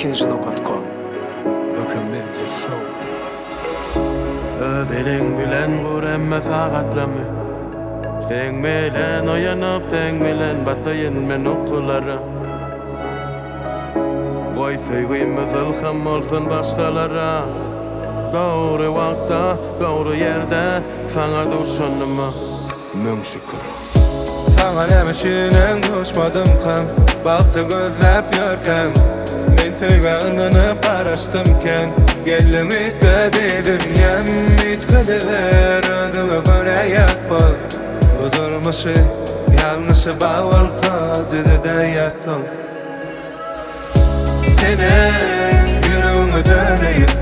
ilkinci.com Documentary show. Överin bilen vur emme faqatlamy. Sen bilen oyanıp sen bilen batayın men okulara. Goy söýgüýmez ilham bolsun başgalara. Doğru wagtda, doğru yerde sana düşandyma müň şükür. Sana nämeşinem düşmadım hem bakty gözläp ýörkem. Men söýgänini paraşdymken geldim itgedi dünyam itgediler özüme göre ýatpal. Bu durmuşy ýalňyşy bawalsa düzede ýatsam. Senin yüreğime döneyim.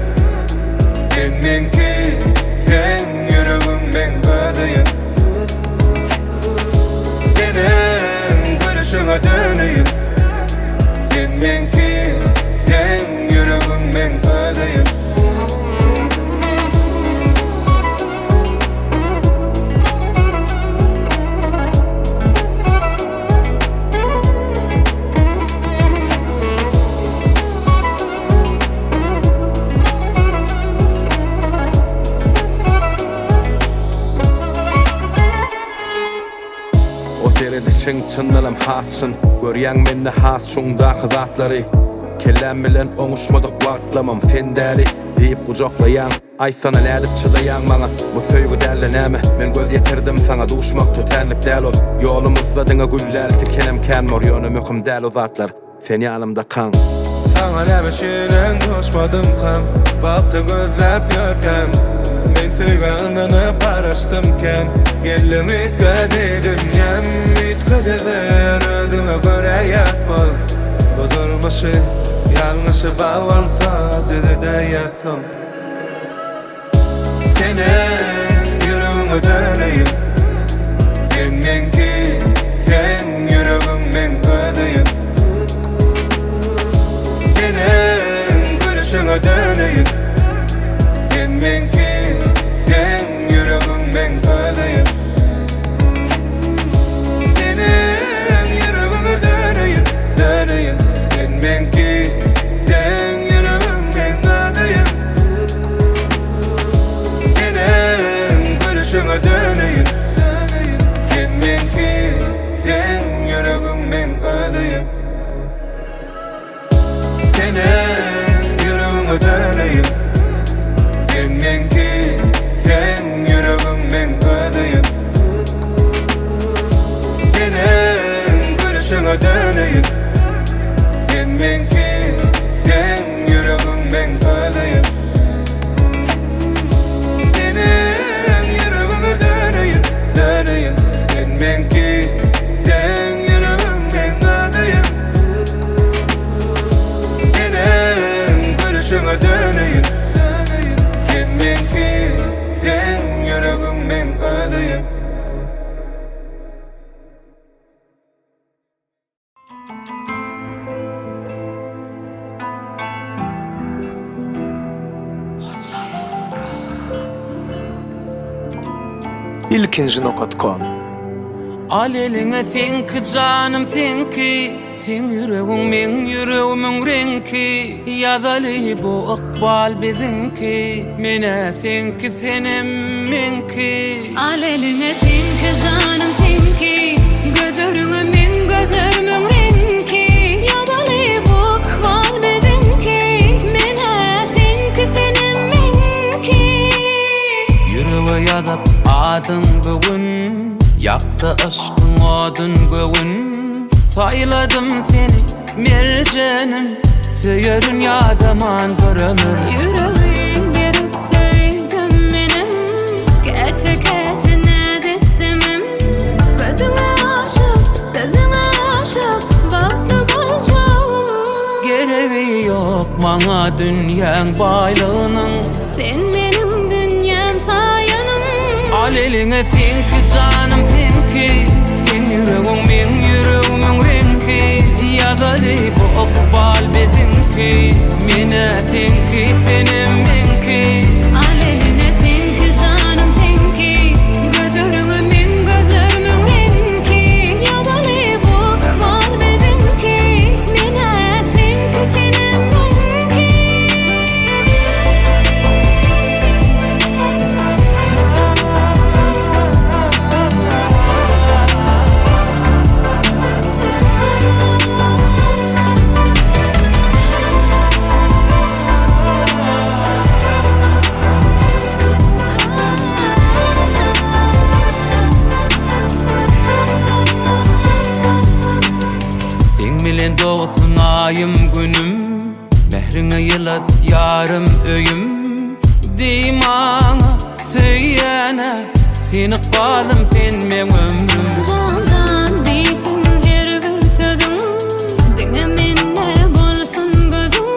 Seninki, sen yüreğimden ödeyim. Senin görüşüne döneyim. Seninki, sen yüreğimden ödeyim. Sen çınlalım hatsın, görýän mende has şuňdaky zatlary. Kellem bilen oňuşmadyk wagtlamam fendäri diýip gujaklaýan, aýsana nädip çylaýan maňa. Bu söýgü dälle näme? Men göz ýetirdim saňa duşmak tötenlik däl ol. Ýolumyzda diňe güller tikelem kän morýony möhüm däl o zatlar. Sen ýanymda kaň. Saňa nämeşinem duşmadım hem bakty gözläp ýörkem. Men söýgänini paraşdymken geldim itgedi dünyam itgediler özüme göre ýatpal. Bu durmuşy ýalňyşy bawalsa düzede ýatsam. Senin yüreğime döneyim. Seninki, sen yüreğimden ödeyim. Senin görüşüne döneyim. Seninki, sen yüreğimden ödeyim. Senin yüreğime döneyim, döneyim. Seninki, sen yüreğimden ödeyim. Senin görüşüne döneyim. Seninki, sen yüreğimden ödeyim. Senin yüreğime döneyim. Seninki, sen yüreğimden ödeyim. Senin görüşüne döneyim. Seninki, sen yüreğimden ödeyim. Senin yüreğime döneyim, döneyim. Seninki, sen yüreğimden ödeyim. Senin görüşüne döneyim. Seninki, sen yüreğimden ödeyim. ilkinci.com Al eline senki canım senki. Sen yüreğim men yüreğimin renki. Yazaly bu ikbal bizinki. Mene senki senem menki. Al eline senki canım senki. Gözlerine men gözlerimin renki. Yazaly bu ikbal bizinki. Mene senki senem menki. Yüreğe yazıp adın bugün. Yaktı aşkın adın bugün. Sayladım seni mercenim. Söyürün yadaman bir ömür. Yüreğim berip söýdüm menem. Käte käte nädetsemem. Gözüňe aşyk, sözüňe aşyk. Bakly boljağım. Gereği yok maňa dünýäň baýlygynyň. Sen menim dünýäm saýanym. Al eline senki canım senki. Sen yüreğim men yüreğimin renki. Yazaly bu ikbal bizinki. Mene senki senem menki. Al eline senki canım senki. Gözlerine men gözlerimin renki. Yazaly bu ikbal bizinki. Mene senki senem menki. Diýmaňa söýene Sen ykbalym sen men ömrüm Can can diýsin her bir sözüň Diňe mende bolsun gözüň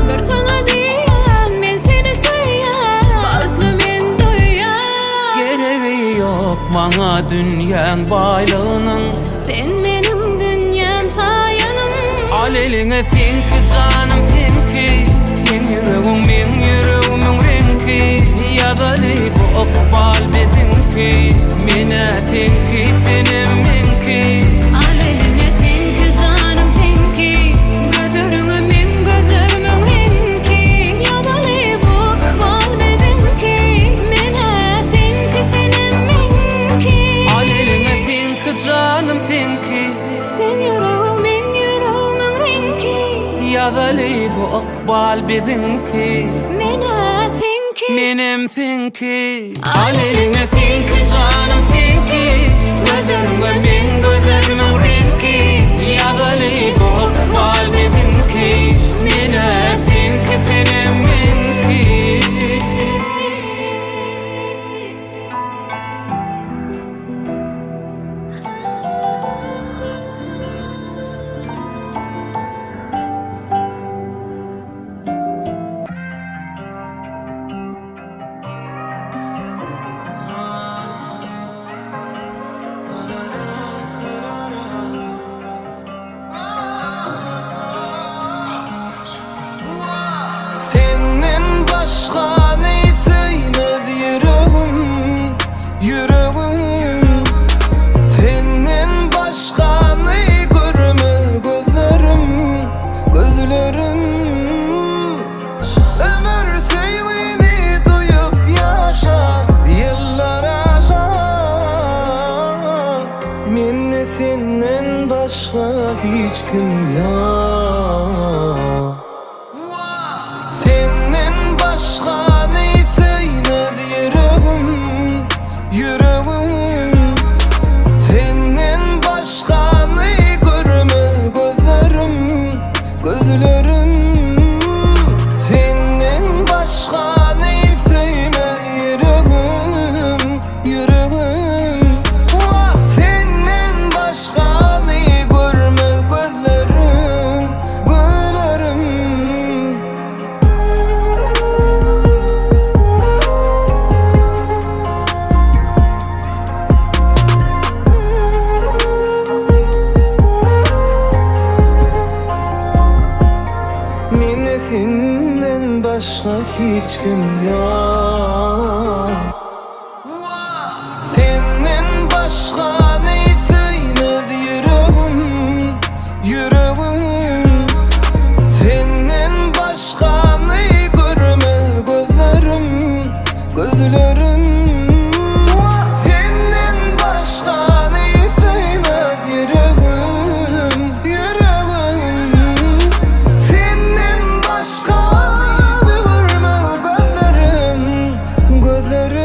Bir saňa diýen men seni söýýän Balky men doýýan Geregi ýok maňa dünýäň baýlygynyň Sen menim dünýäm saýanym Al eliňe senki canım senki Sen yüreğim men yüreğimiň renki Ýaly bu okbal bezinki Mene senki senem menki Al eline senki canım senki Gözleriňe men gözlerimin renki Ýaly bu okbal bezinki Mene senki senem menki Al eliňe senki canım senki Sen yüreğim men yüreğimiň renki Ýaly bu okbal bezinki Mene senki Menem senki Al eliňe senki canım senki Gözleriňe men gözlerimin renki Ýaly bu okbal bezinki Mene senki senem menki Senden başka ne söymez yüreğim, yüreğim. Senden başka ne görmez gözlerim, gözlerim. Ömür sevgini duyup yaşa, yıllar aşa. Mende senden başka hiç kim yok. Senden başka ne söymez yüreğim, yüreğim. Senden başka ne görmez gözlerim, gözlerim. Senden başka ne söymez yüreğim, yüreğim. Vah, senden başka ne görmez gözlerim, gözlerim. Mene senden başka hiç kim yok. Senden başka ne söymez yüreğim, yüreğim. Senden başka ne görmez gözlerim, gözlerim. Vah, senden başka ne söymez yüreğim, yüreğim. Senden başka ne görmez gözlerim, gözlerim.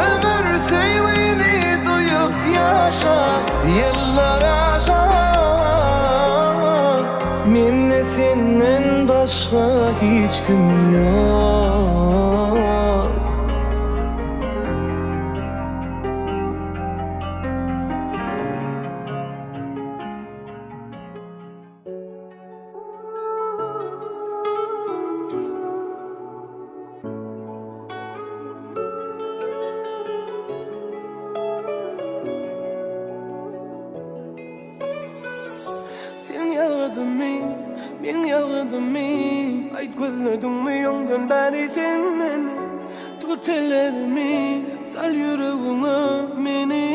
Ömür sevgini duyup yaşa, yıllar aşa. Mende senden başka hiç kim yok. Sen yağdın mı, ben yağdım mı? Ayt gözledin mi yongdan bari sen meni? Tut ellerimi, sal yüreğine meni.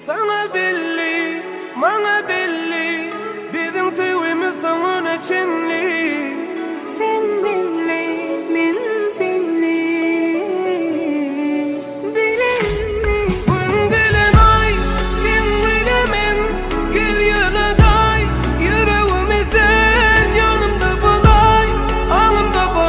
Sana belli, bana belli, bizim sevgimiz sana içinli. Sen benli, men seni bilenmi? Gün gelen ay, sen bilemen, gel yana day. Yüreğimi sen yanımda bulay, anımda bulay.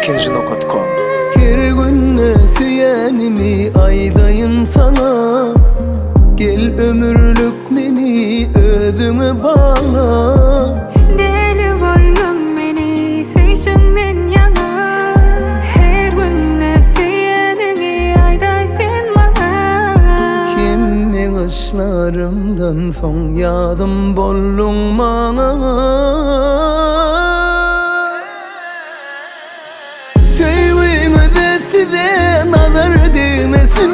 ikinci.com. Her günne süyenimi aydayın sana. Gel ömürlük meni özüme bağla. Deli bollum meni süýşünden yana. Her günne süýenini aýday sen bana. Kimme ışlarımdan son yadım bollun bana. Sevgime size nazar değmesin.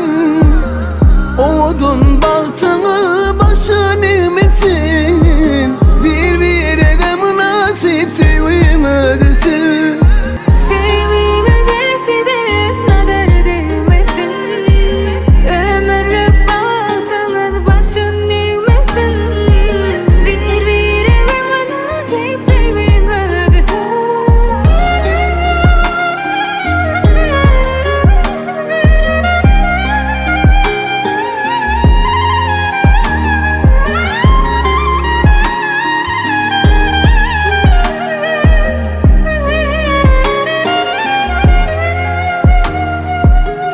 Odun baltını başın emesin. Birbirine münasip sevgime desin. Sevgine size nazar değmesin. Ömürlük baltını başın eğmesin. Birbirine münasip sevgine desin.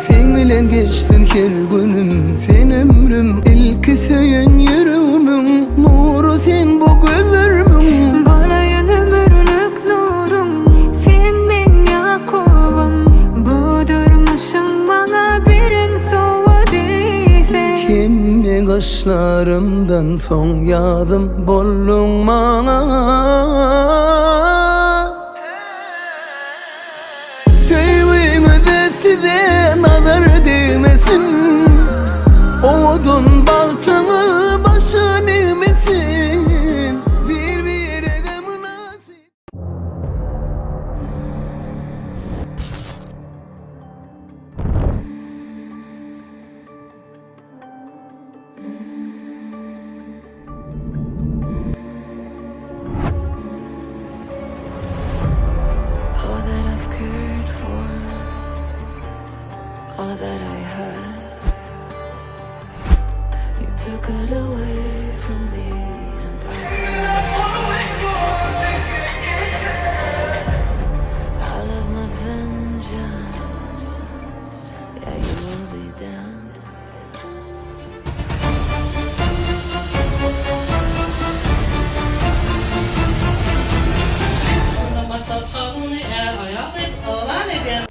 Sen bilen geçtin her günüm. Sen ömrüm ilk söyün yürümün. Nuru sen bu gözlerimin. Bolayan ömürlük nurum, sen men Yakubum. Bu durmuşum bana birin soğu değse. Kimme kaşlarımdan son yadım bollun bana. Sevgime de size nazar değmesin. Odun baltını başın emesin. Birbirine münasip. All that I've cared for, all that I had, you took it away from me, and I love my vengeance. Yeah, you will be damned. Ondan başlayıp kanunu eğer ayak et, oğlan eder.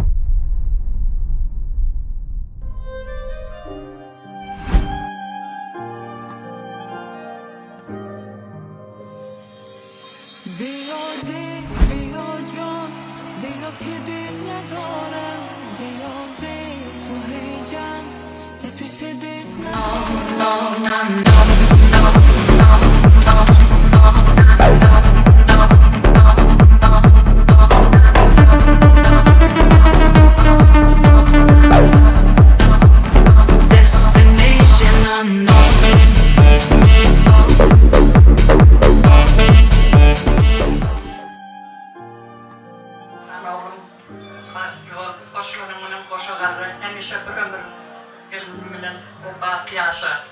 Destination unknown. Sen oğlum, koşmanın koşagarı, hemişe bir ömür gelmemelen o baki yaşa.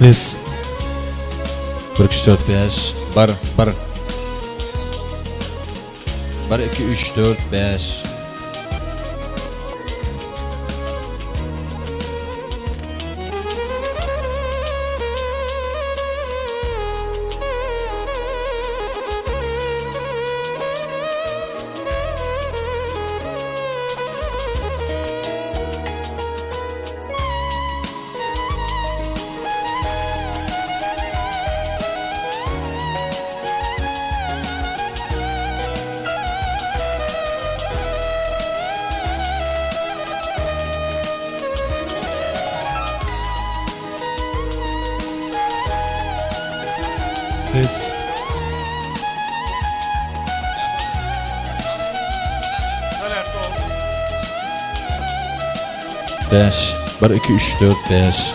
Biz 1 2 4 5 1 2 3 4 5 Biz 5 1 2 3 4 5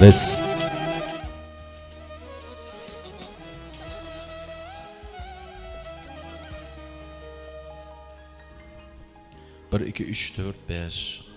Res 1 2 3 4 5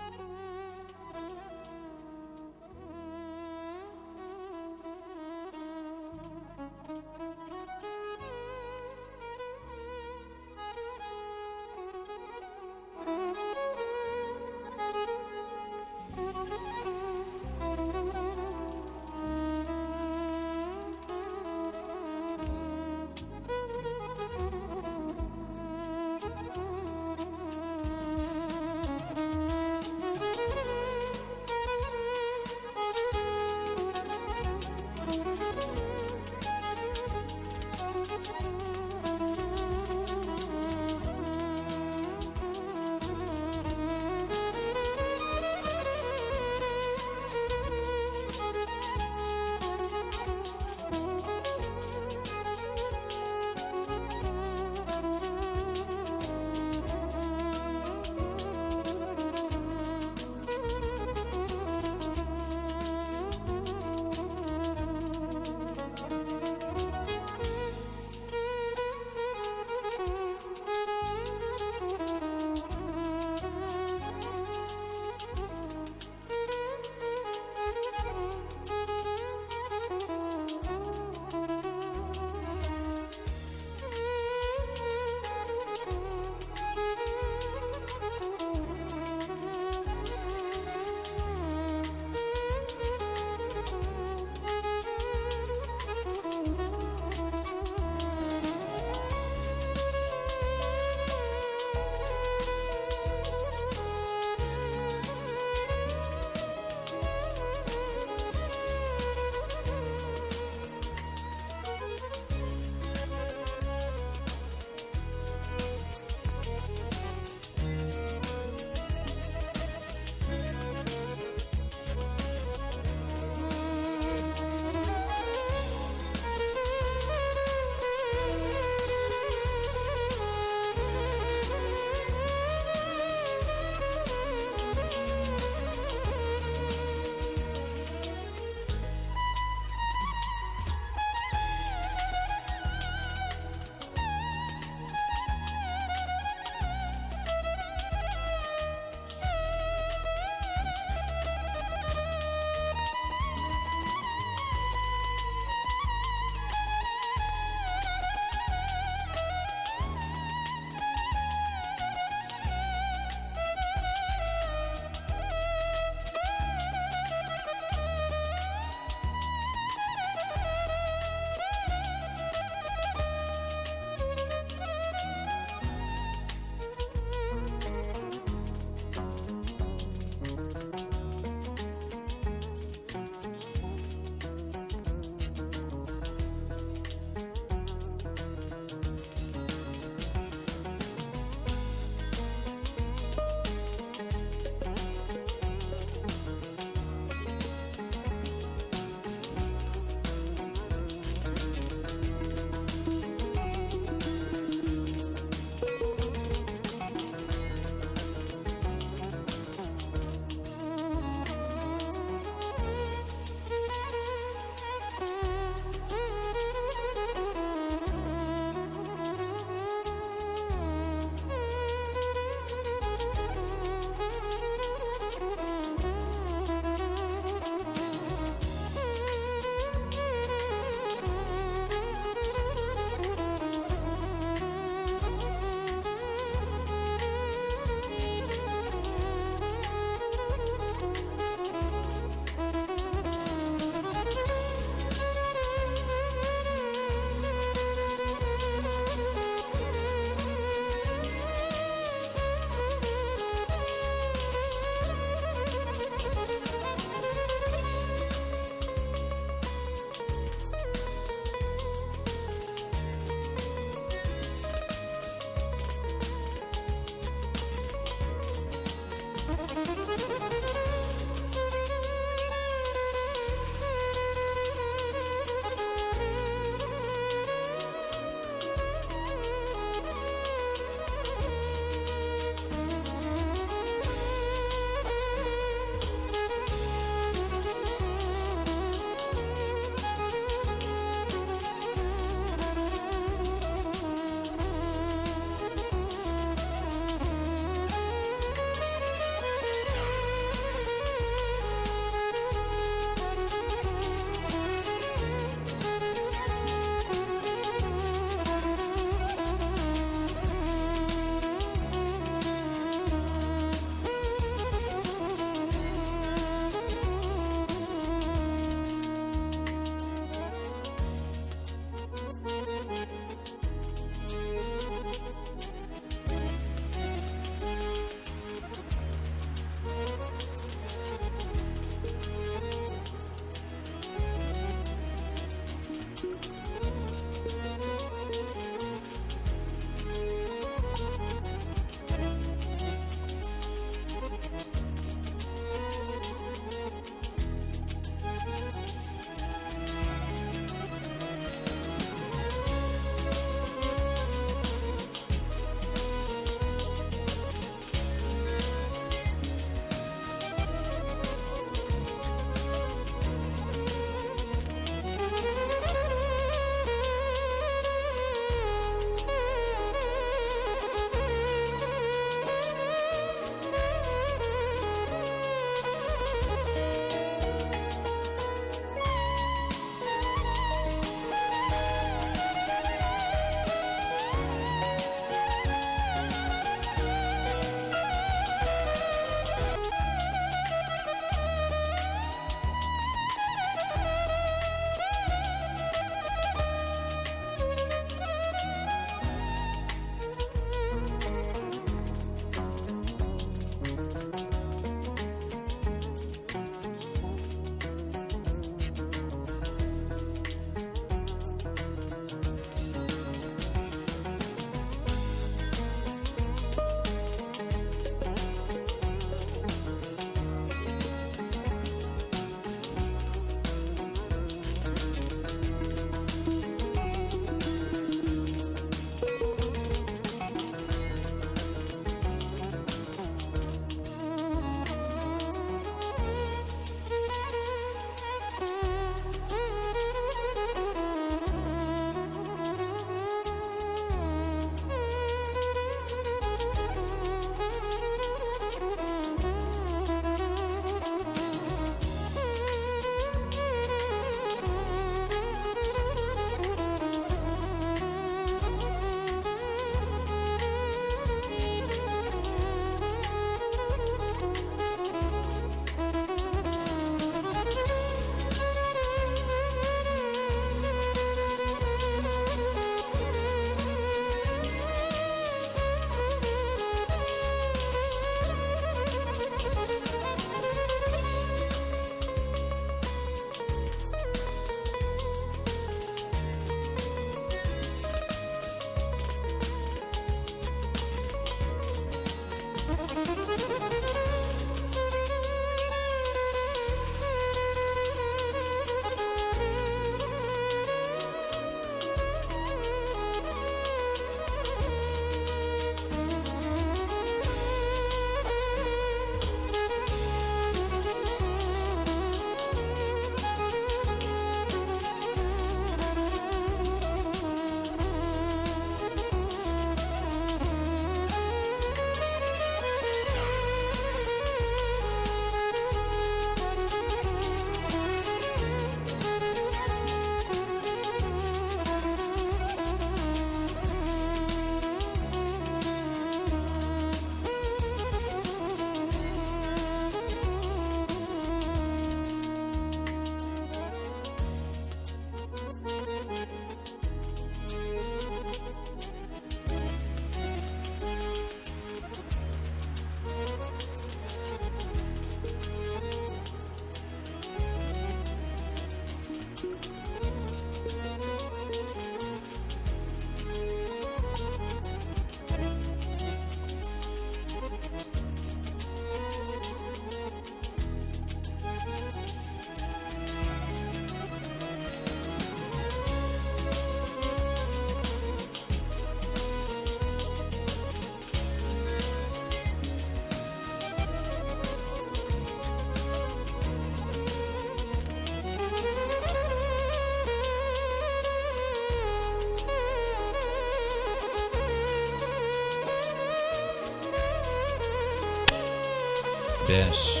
Bir.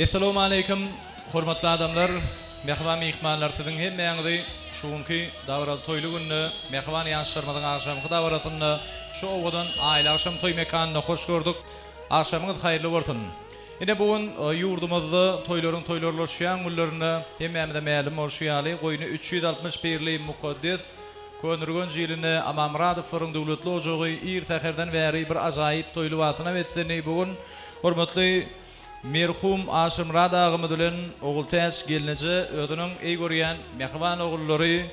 Assalamu alaykum, hormatly adamlar. Mehman mehmanlar sizin hemmeňizi şuňky dawral toýly günni mehman ýaşlarmadan akşamky dawratyny şu owadan aýla akşam toý mekanyna hoş gördük. Akşamyňyz haýyrly bolsun. Ine bugün ýurdumyzda toýlaryň toýlarlaşýan günlerini hemmämide mälim bolşýaly goýuny 361-li mukaddes Könürgön jilini Amam Radowyň döwletli ojagy ir täherden bäri bir ajaýyp toýly watyna wetseni bugün hormatly merhum Aşym Radagymyz bilen ogul täş gelneje özüniň eý görýän mehriban ogullary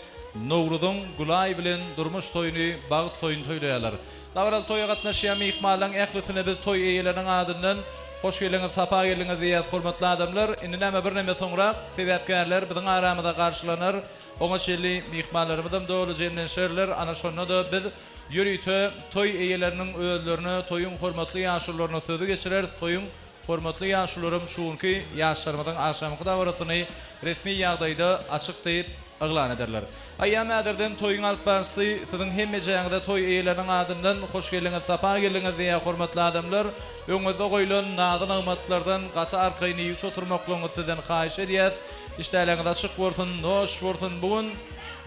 Nowruzyň Gulay bilen durmuş toýuny bagyt toýuny toýlaýarlar. Dawral toýa gatnaşýan mehmanlaryň ählisine biz toý eýeleriniň adyndan hoş geldiňiz, sapa geldiňiz diýýär hormatly adamlar. Indi näme bir näme soňra sebäpkärler biziň aramyzda garşylanar. Oňa şeýle mehmanlarymyzdan döwle jemlenşerler. Ana şonda da biz ýürüýte toý eýeleriniň özlerini, toýuň hormatly ýaşlaryna sözü geçirer. Toýuň hormatly ýaşlarym şuňky ýaşlarymyň akşamky dawratyny resmi ýagdaýda açyk diýip aglan ederler. Aýam äderden toýuň alpbarsy siziň hemmejeňizde toý eýeleriniň adyndan hoş geldiňiz, sapa geldiňiz diýär hormatly adamlar. Öňüňizde goýulan nazyl agmatlardan gaty arkaýny ýyş oturmaklaryňyzy sizden haýyş edýäs. İşleýäňiz açyk bolsun, noş bolsun. Bugün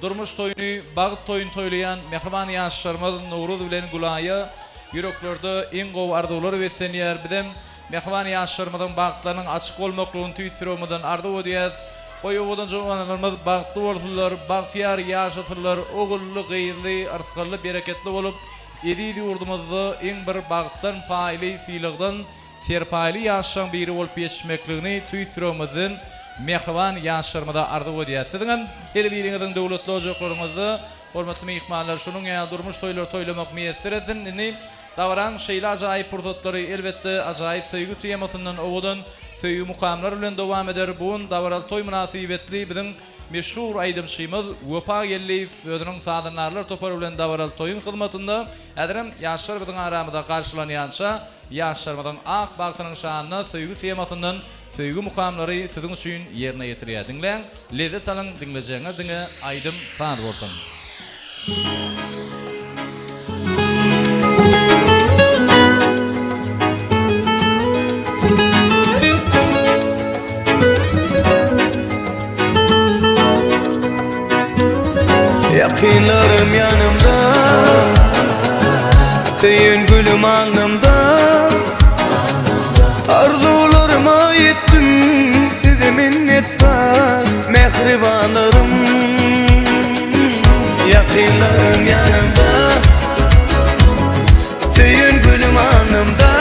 durmuş toýuny, bagyt toýuny toýlaýan mehriban ýaşlarymyz Nowruz bilen Gulaýa ýüreklerde iň gowy arzuwlary betsenýär. Bizem mehriban ýaşlarymyň bagtlarynyň açyk bolmaklygyny tüýsürmeden arzu edýäs. Goýuwdan joňanlarymyz bagtly bolsunlar, bagtyar ýaşatyrlar, ogully, gyýly, arsgaly, bereketli bolup, edi ýurdumyzda iň bir bagtdan paýly, fiýligden serpaýly ýaşaň biri bolup ýetişmekligini tüýsürmeden mehriban ýaşlarymyza arzu edýäs. Siziň her biriňiziň döwletli ojaklaryňyzda hormatly mehmanlar şunuň ýa durmuş toýlar toýlamak meýesser etsin. Dawran şeýle ajaýyp pursatlary elbetde ajaýyp söýgü temasyndan owadan söýgü mukamlar bilen dowam eder. Bugün dawral toý münasibetli biziň meşhur aýdymşymyz Wepa Gelliýew özüniň sadanlarlar topary bilen dawral toýun hyzmatynda äderem ýaşlar biziň aramyzda garşylanýança ýaşlarymyň ak bagtynyň şanyna söýgü temasyndan söýgü mukamlary siziň üçin ýerine ýetirýär. Diňleň, lezzet alyň, diňlejeňiz diňe aýdym sar bolsun. Yakınlarım yanımda, senin gülüm alnımda. Arzularıma yettim, size minnettar mehribanlarım. Yakınlarım yanımda, senin gülüm alnımda.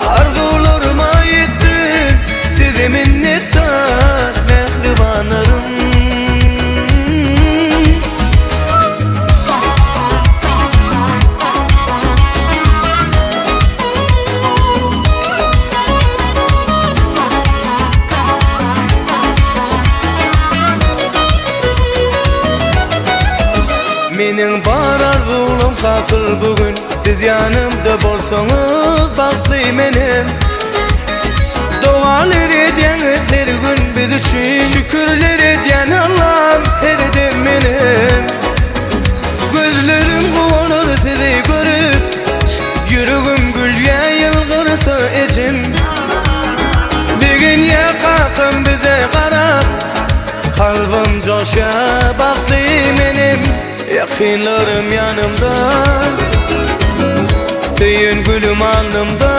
Arzularıma yettim, size minnettar mehribanlarım. Mening bar arzuwlarym hasıl bugün siz yanımda bolsaňyz bagtly menim. Dualar edýäňiz her gün biz üçin, şükürler edýän Allah'ım her dem menim. Gözlerim gowunur sizi görüp, yüregim gülýär ýylgyrsa ejim. Degen ýakatym bize garap, kalbim joşar bagtly menim. Yakınlarım yanımda, senin gülüm alnımda.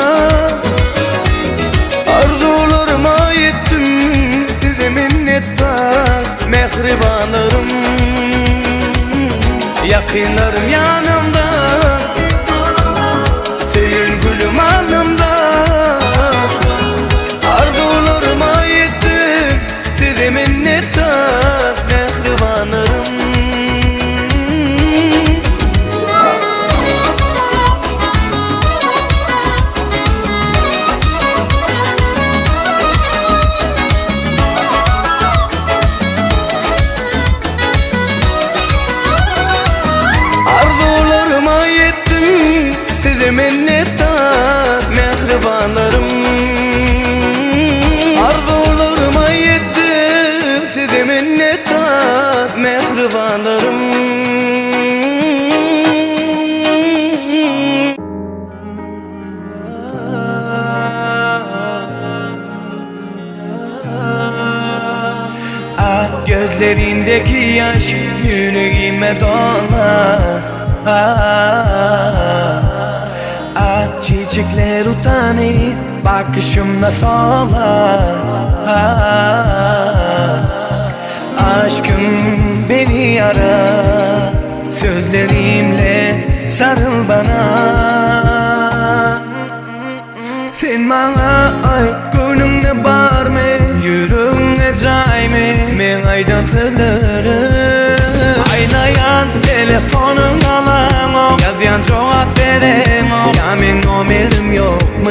Arzularıma yettim, size minnettar mehribanlarım. Yakınlarım yanımda, senin gülüm alnımda. Arzularıma yettim, size minnettar mehribanlarım. size minnettar mehribanlarım. Arzularıma yettim, size minnettar mehribanlarım. Gözlerindeki yaş yüreğime dolar. Çiçekler utanır bakışımda solar. Aşkım beni yara, sözlerimle sarıl bana. Sen bana ay gönlümde bar mı, yüreğine cay mı? Men aydan sırlarım aynayan telefonun alan o, yazyan cevap veren o. Ya men numerim yok mu?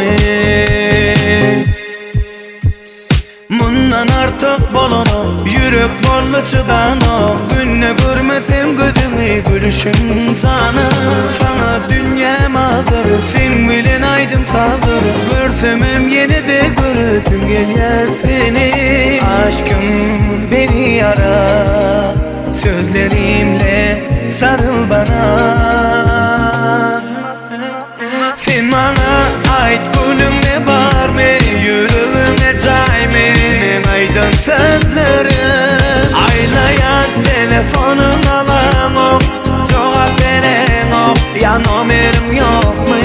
Bundan artık bolonu, yürek bollu çıdan o. Günne görmesem gözünü, gülüşün sana. Sana dünyam hazır, sen bilen aydım sazır. Görsemem yine de göresim gelyer seni. Aşkım beni yara, sözlerimle sarıl bana. Sen bana ait gülümde var mı, yüreğine cay mı? Men aydın sözlerim aylayan telefonun alan o, cevap veren o. Ya numerim yok mu?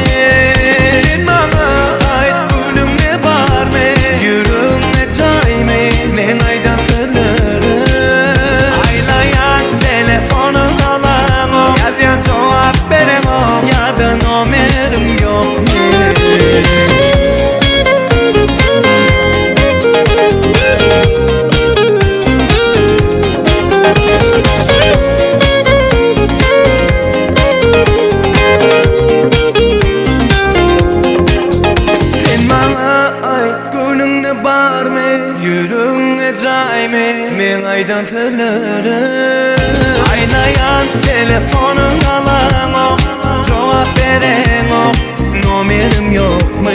Sen bana ait gülümde var mı, yüreğine cay mı? Men aydın sözlerim aylayan telefonun alan o, yazyan cevap veren o. Ya da numerim yok mu? Men aydan sırlarım aynayan telefonun alan o, cevap veren o. Numerim yok mu?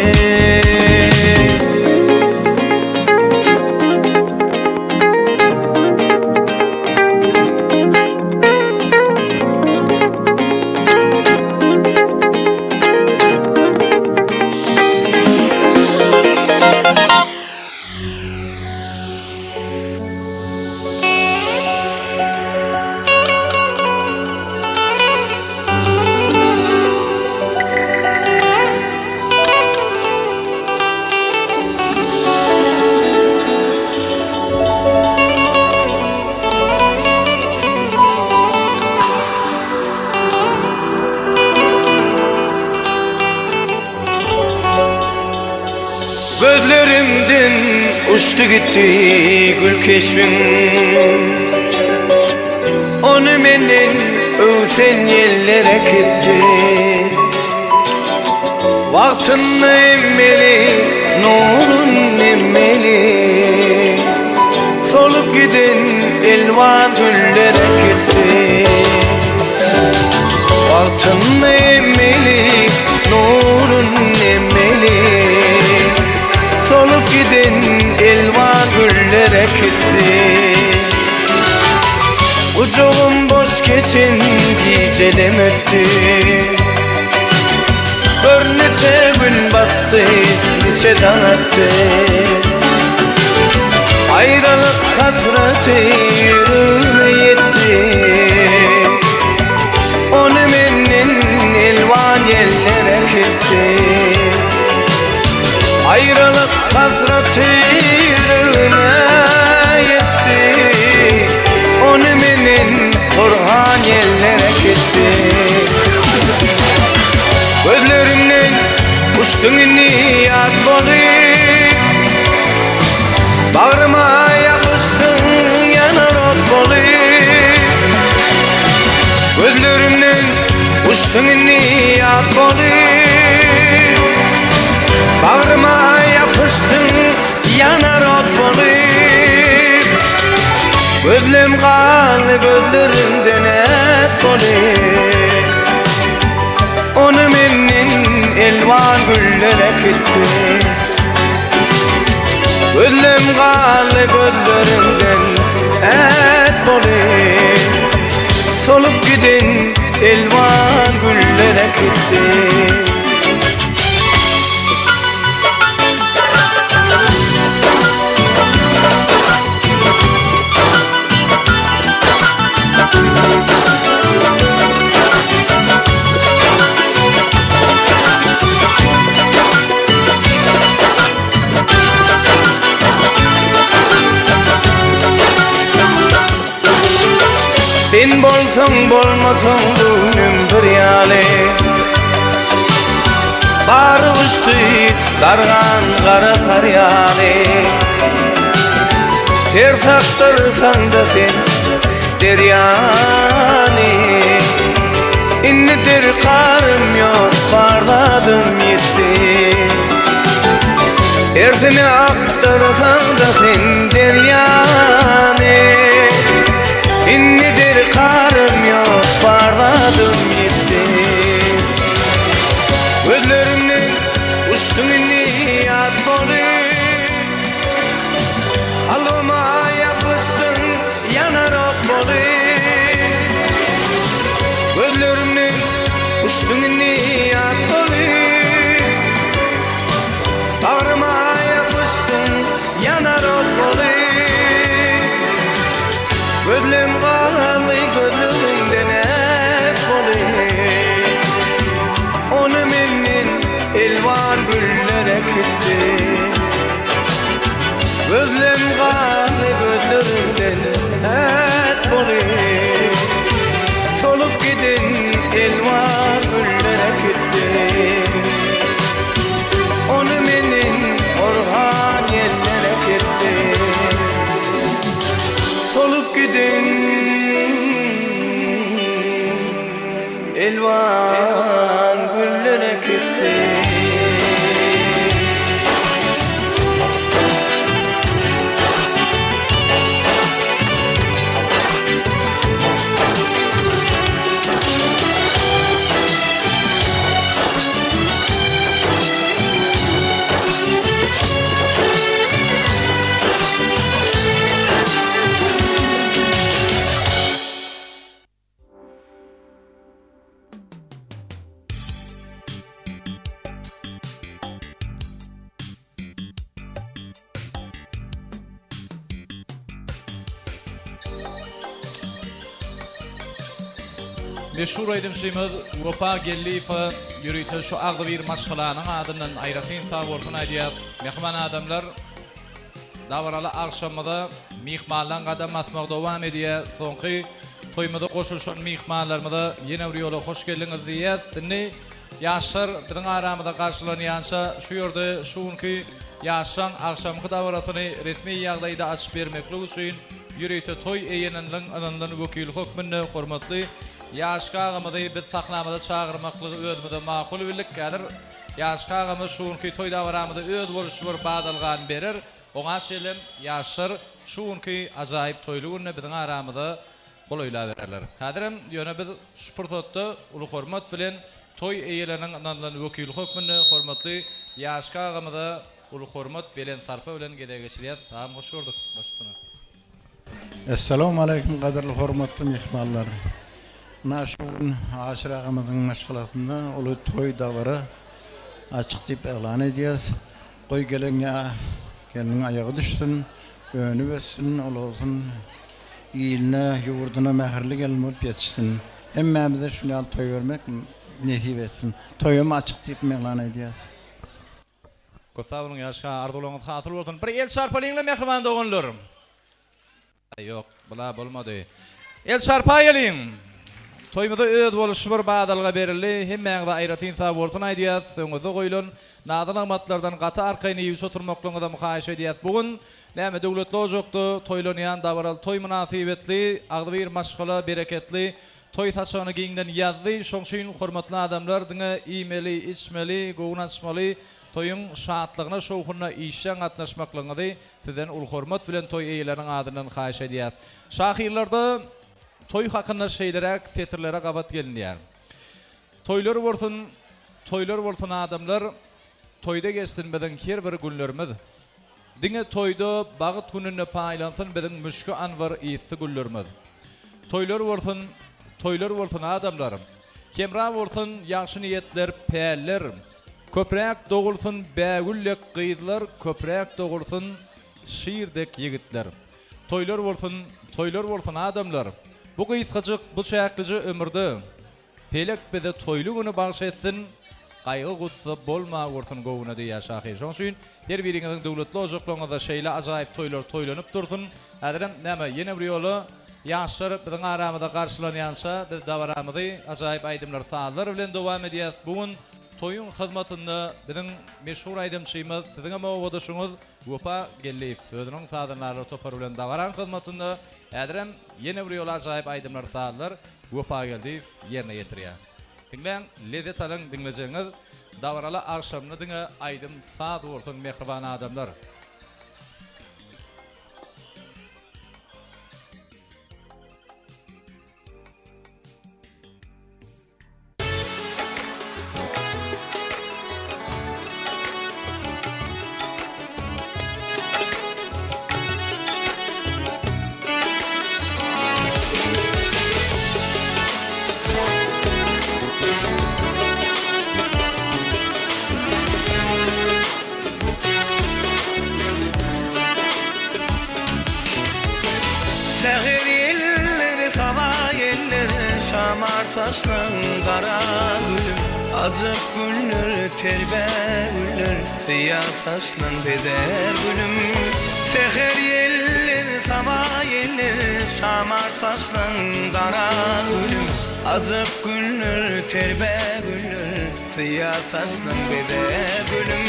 Gözlerimden uçtu gitti gül keşfin. Onu menden ösen yerlere gitti. Vaktinde emmeli, nurun emmeli. Solup giden elvan güllere gitti. Vaktinde emmeli, nurun emmeli. Solup giden elvan güllere gitti. Ucuğum boş kesin diyeceğim etti. Bir neçe gün battı, neçe dağıttı. Ayrılık hasreti yüreğime yetti. Onu menden elvan yerlere gitti. Ayrılık hasreti yüreğime yetti. Onu menden Orhan yerlere gitti. Gözlerimden uçtun niyat bolup, bağrıma yapıştın yanar ot bolup. Gözlerimden uçtun niyat bolup, bağrıma yapıştın yanar ot bolup. Gözlüm kanlı gözlerimden et bolup. Onu menin elvan güllere gitti. Gözlüm galı gözlerimden et boli. Solup gidin elvan güllere gitti. Sen bolsan bolmasan gönlüm bir yale. Barı uçtu kargan kara saryale. Ters aktırsan da sen deryane. İnnedir karım yok barladım yetti. Tersini aktırsan da sen deryane. İnnedir karım yok barladım yetti. Gözlerimden uçtun inni yad boli. Alıma yapıştın yanar ok boli. Gözlerimden uçtun inni yad boli. Bağrıma yapıştın yanar ok boli. Gözlüm galı gözlümden et boli. Onu menin elvan güllere gitti. Gözlüm galı gözlümden et boli. Solup gidin elvan güllere gitti. Onu menin orhan yerlere gitti. Solup gidin elvan güllere gitti. Meşhur eydimşimiz Avrupa gellipa yürüyte şu ağlı bir maşgalanın adının ayratin tavortun aydiyat. Mehman adamlar davaralı akşamada mihmallan qadam atmaq devam ediyor. Sonki toymada qoşulşan mihmallarımıza yine bir yola hoş geldiniz diyet. Şimdi yaşlar bizim aramızda karşılanyansa şu yerde şunki yaşan akşamki davaratını resmi yağdayda açıp vermekle üçün yürüyte toy eyeninin anından vekil hükmünde hormatlı yaşkağımızı biz saklamada çağırmaklığı özümüzde makul birlik gelir. Yaşkağımız şunki toy davaramızda öz boluşur badalgan berir. Oňa şeýlem ýaşlar şuňky ajaýyp toýlugyny biziň aramyzda goýla bererler. Häzirem ýöne biz şu pursatda uly hormat bilen toy eýeleriniň ananlaryň wekili hökmünde hormatly ýaşka agymyza uly hormat bilen sarpa bilen gede geçirýär. Salam hoş gördük başlygyna. Assalamu alaykum gaderli hormatly mehmanlar. Naşun aşyr agymyzyň maşgalasynda uly toy dawara açyk diýip elan edýäs. Goý gelen ýa kendine ayağı düşsün, önü versin, olsun, iyiline, yurduna mehirli gelmeyip yetişsin. Hem bize şunu al toy vermek nesip etsin. Toyumu açık deyip meğlan edeceğiz. Köpsabının yaşka arzularınız hasıl olsun. Bir el şarpalayınla mehriban doğunlurum. Yok, bula bulmadı. El şarpayalıyım. Toymada öz boluşur badalga berildi. Hemmeňde aýratyn sab bolsun aýdýas. Soňuzy goýulan nadan amatlardan gata arkaýny ýywy oturmaklygyda muhaýşa edýät. Bugun näme döwletli ojokdy, toýlanýan dawaral toy münasibetli, agdy bir maşgala bereketli toy taşany giňden ýazdy. Şoňşyn hormatly adamlar diňe iýmeli, içmeli, gownaşmaly, toyun şatlygyna, şowhuna işe gatnaşmaklygyny sizden ul hormat bilen toy eýeleriniň adyndan haýyş edýät. Şahyrlarda toy hakkında şeylere, tetirlere kabat gelin yani. toylar bolsun adamlar, toyda geçsin her bir günlerimiz. Diňe toyda bagyt gününe paýlansyn biziň müşkü anwar ýyzy güllerimiz. Toylar bolsun adamlarym. Kemra bolsun ýaşy niýetler, päller. Köpräk dogulsun bägüllek gyzlar, köpräk dogulsun şiirdek ýigitler. Toylar bolsun adamlar. Bu gyzgyjyk, bu çäkliji ömürde pelek bize toylu günü bagş etsin. Gaýgy gussa bolma bolsun gowuna diýär şahy. Şoň üçin her biriňiziň döwletli ojaqlaryňyzda şeýle ajaýyp toylar toylanyp dursun. Häzirem näme ýene bir ýoly ýaşlar biziň aramyzda garşylanýança biz dawaramyzy ajaýyp aýdymlar taýlar bilen dowam edýäs. Bugun toyun hyzmatynda biziň meşhur aýdymçymyz, siziň mowgudyşyňyz Wepa Gelip özüniň sadanlary topar bilen dawaran hyzmatynda häzirem ýene bir ýoly ajaýyp aýdymlar taýlar Wepa Gelip ýerine ýetirýär. Dinleyen lezzet alın dinleyeceğiniz davaralı akşamını dinle aydın saat olsun mehriban adamlar. Saçlan kara gülüm, azıp güller, terbe güller, siyah saçlan beder gülüm. Seher yeller, sabah yeller, şamar saçlan kara gülüm, azıp güller, terbe güller, siyah saçlan beder gülüm.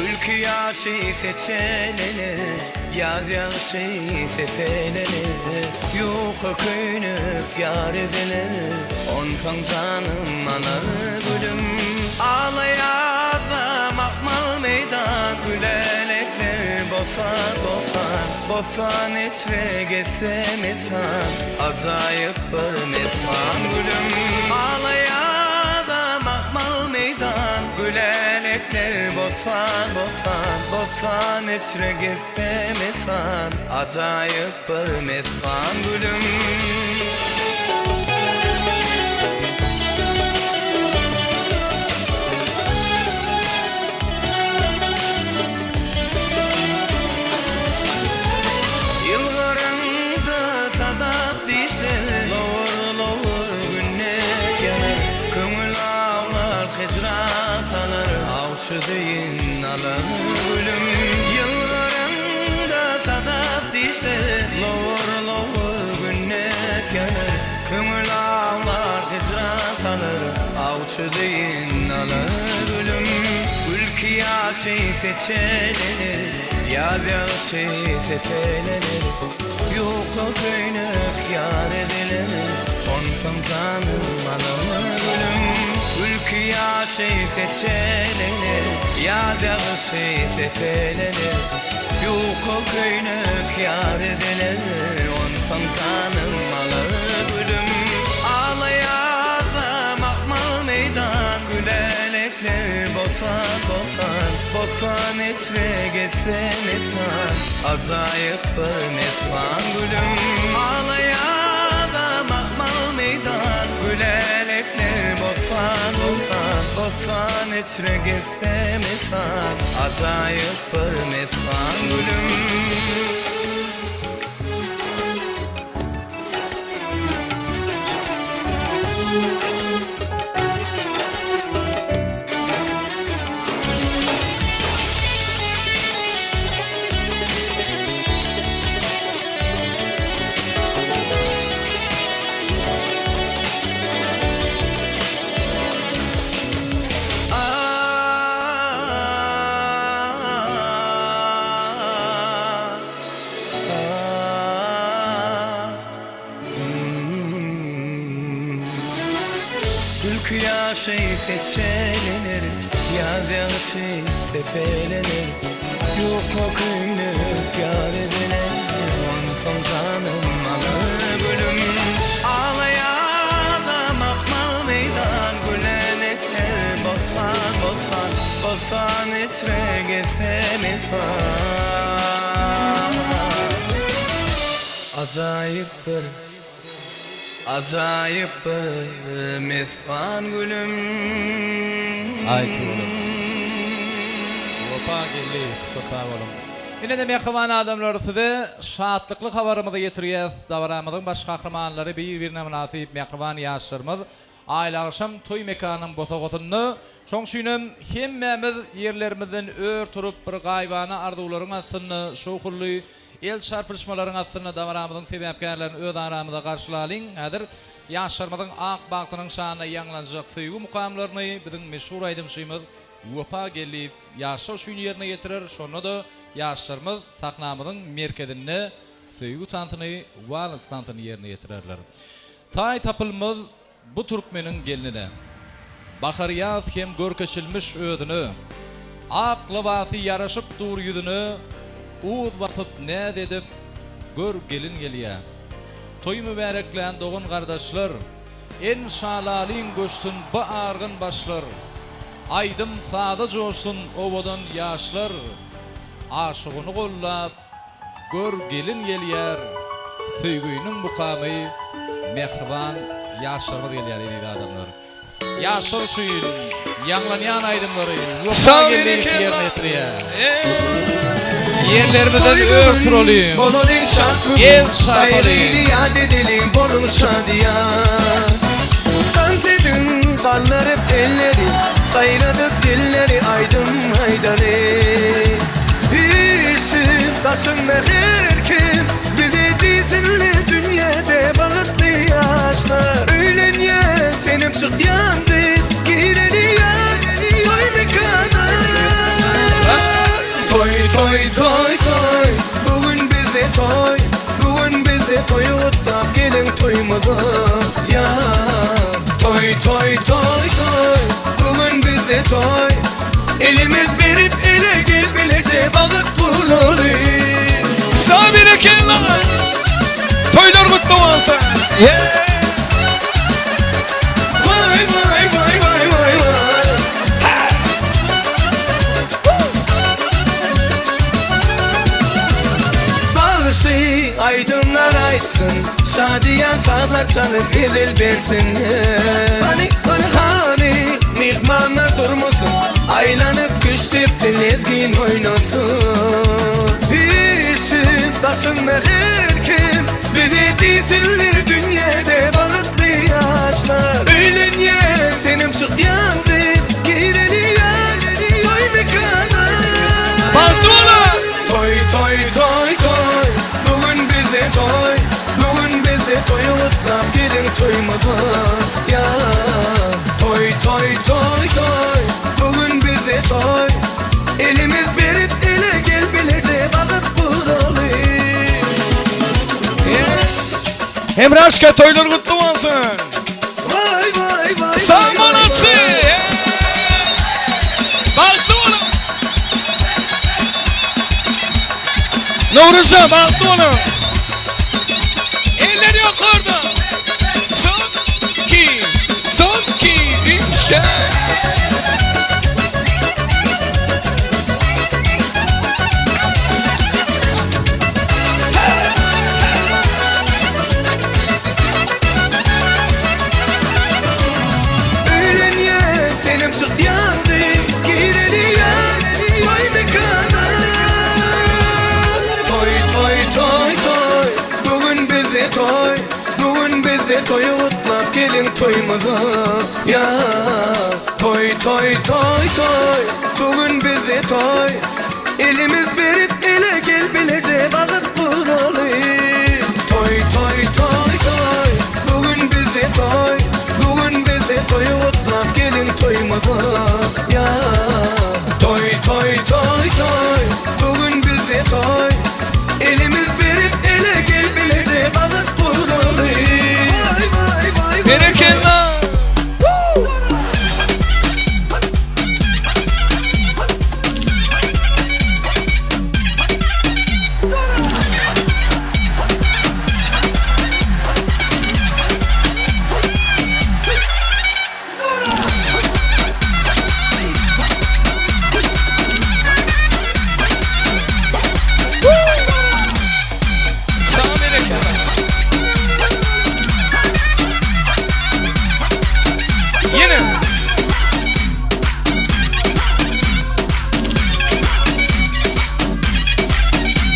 Ülkü yaşı seçelene, yaz yaşı sepelene, yuka köynüp yar edene, onsan canım ana gülüm. Ağlayazam akmal meydan, gülelekler bosan bosan, bosan esre geçsem esan, acayip bir mesan gülüm. Ağlayazam akmal meydan, gülelekler bosan bosan, bosan esre geçsem esan, acayip bir mesan gülüm. Deyin alan gülüm, yıllarında sadap dişe, lovur lovur günnet yanar, kömür ağlar hicran sanır, avçı deyin alan gülüm. Ülkü yaşı seçelenir, yaz yaşı sepelenir, yuka köynük yar edilir, onsan canım alan gülüm. Ülkü yaşı seçelenir, yaz yaşı sepelenir, yuka köynük yar edilir, onsan canım alır gülüm. Ağlayazam akmal meydan, gülelekler bosan bosan, bosan esre geçsem esan, acayip bir mesman gülüm. Ağlayazam akmal meydan, gülelekler bosan bosan, bosan esre geçsem esan, acayip bir mesman gülüm. Ülkü yaşı seçelenir, yaz yaşı sepelenir, yuka köynük yar edilir, onsan canım alır gülüm. Ağlayazam akmal meydan, güle Mesvan esre gese mesvan Acayiptir Acayiptir mesvan gülüm Ay oğlum. Opa geldi, opa oğlum. Yine de mehriban adamlar size şahatlıklı habarımızı getiriyoruz. Davramızın baş kahramanları bir-birine münasip mehriban yaşlarımız. Aile akşam toy mekanının bosa-bosunu şoňşynym hemmemiz yerlerimizden ör turup bir gaýbana arzuwlaryň aslynda şokully el çarpışmalaryň aslynda davramyzyň sebäpkärlerini öz aramyzda garşylalyň. Häzir yaşlarymyzyň ak bagtynyň şanyna ýanglanjak söýgü mukamlaryny biziň meşhur aýdymşymyz Wapa gelip yaşa şunu yerine getirir. Şonu da yaşlarımız sahnamızın merkezinde söýgü tantyny, wals tantyny yerine getirirler. Tay tapılmaz bu Türkmenin gelinine. Bahariyaz hem görkeşilmiş ödünü, ak libasy yaraşıp dur yüzünü, uğuz batıp ne dedip gör gelin geliye. Toy mübareklen doğun kardeşler, en şalalin göçtün bu argın başlar. Aydım sağda coşsun ovadan yaşlar, aşığını kollap gör gelin geliyer. Söýgüýnüň mukamy mehriban yaşlarımız geliyer dedi adamlar. Yaşlar suyun, yanlanyan aydımları, yoksa gelip yerine etiriyor. Yerlerimizden örtür olayım. El şart olayım. Yad edelim bolun şadiya Dans edin kallarıp elleri Sayradıp dilleri aydım aydane Düşüp taşınma her kim Bizi dizinli dünyada bağıtlı yaşlar Öğlen ya senim çık yandı Gireli ya toy mekana Toy toy toy toy Bugün bize toy Bugün bize toy utlap gelin toyumuza Ya Toy toy toy toy Bugün bize toy Elimiz berip ele gel bilece balık bulur Sabire kellan Toylar kutlu olsun Yeah Vay vay vay vay vay vay Ha Bağışı aydınlar aytsın Şadiyan sağlar çalıp ezil versin Hani hani mihmanlar durmasın Aylanıp güçlepsin ezgin oynasın Düşüp taşınma her kim Bizi dizinler dünyada bağıtlı yaşlar Öğlen ye senim çık yandı Gireli ya toy mekana Baldola Toy toy toy toy Bugün bize toy Bugün bize toy utlap gelin toyumuza Ya Toy toy toy toy Bugün bize toy Elimiz berip ele gel bilece bağıt buralı Hem Raşka toylar kutlu olsun. Vay vay vay Sağ olasın. Baktı oğlum. Nuruz'a baktı oğlum. Elleri yok orada. Son ki işte. Öğlen ye senim çık yandı Gireli ya toy mekana Toy toy toy toy Bugün bize toy Bugün bize toy utlap gelin toyumuza Ya Toy toy toy toy Bugün bize toy Elimiz berip ele gel bilece bağıt buralı Toy toy toy toy Bugün bize toy Bugün bize toy utlap gelin toyumuza Ya Toy toy toy toy Bugün bize toy Elimiz berip ele gel bilece bağıt buralı Vay vay vay vay Berekella.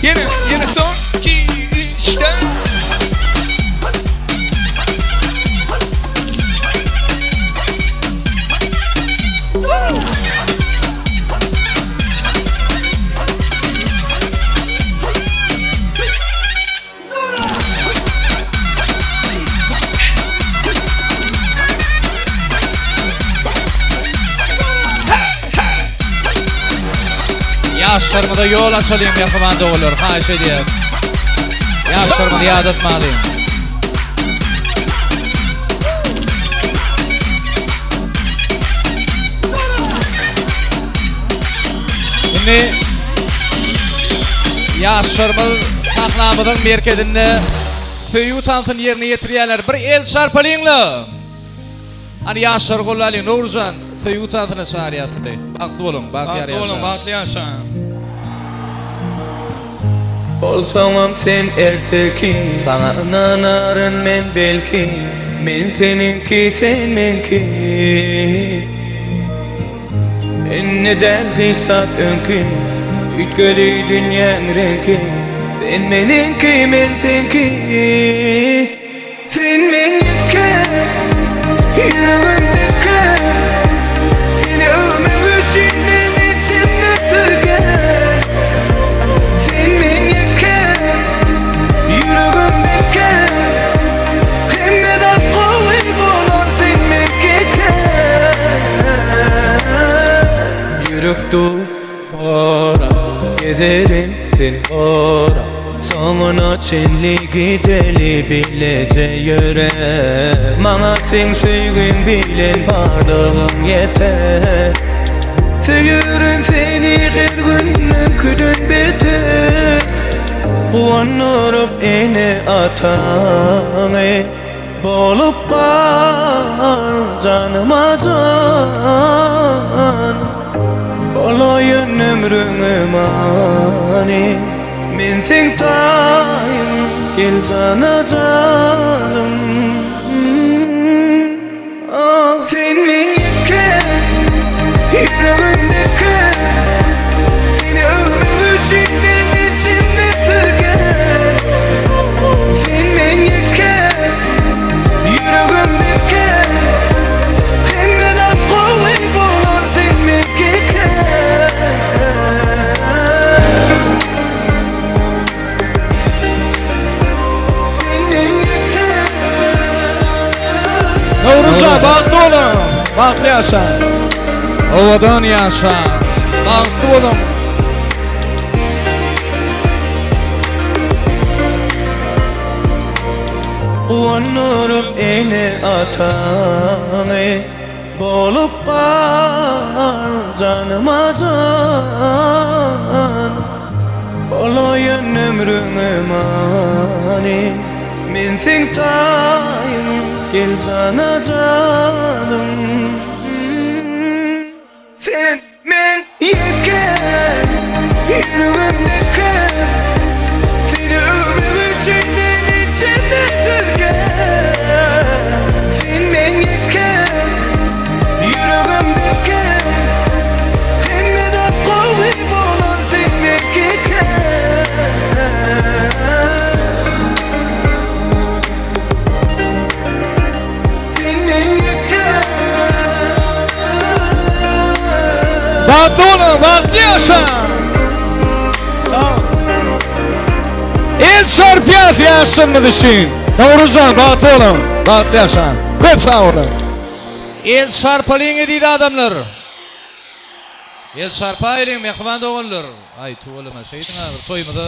Yine son ki işte. Yaşlarımı da yol açalayım yakıman da olur. Haş edeyim. Yaşlarımı da yad etmalıyım. Şimdi yaşlarımı taklamıdın merkezinde tüyü utansın yerini getiriyorlar. Bir el çarpalayınla. Hani yaşlar kollalayın. Nurcan tüyü utansına çağırıyatı bey. Baktı olun. Bahtiyar yaşar. Bahtlı yaşa. Olsam sen erteki, sana inanarım men belki. Men seninki, sen menki. Neden hesap önkü, ütkeli dünyanın rengi. Sen meninki, men senki. Sen menki, yüreğimdeki. Seni övmek için men içimde tüken. Sen menki, yüreğimdeki. Hem de da kuvvet bulur sen menki. Yürekte fara, gezerin sen ora. Sonuna çenligi deli bilece yöre. Bana sen söygün bilen bardağın yeter. Sögürün seni her günden küdün beter. Uanırıp ene atanı. Bolup bal canıma can. Olayın ömrüne mani. Men sen tayın gel cana canım. Sen menki, yüreğimdeki. Seni övmek için ben içimde tüken. Sen menki, yüreğimdeki. Hem de da kuvvet bulur sen menki. Nurcan bahtlı olun. Bahtlı yaşa. Ovadan yaşa. Bahtlı olun. Uanırıp ene atanı. Bolup bal canıma can. Olayın ömrüne mani. Men sen tayın gel cana canım. Sen men yeken yüreğimdeki. Seni övmek için ben içimde tüken. Sen men yeken yüreğimdeki. Hem de da kuvvet bulur sen menki. Bahtlı olun. Bahtlı yaşa. Sağ ol. El çarpıyaz yaşın mı düşün? Nurcan bahtlı olun. Bahtlı yaşa. Köp sağ olun. El çarpalayın deydi adamlar. El çarpayın mehman doğanlar. Ay tuğulama şeydin abi. Toymada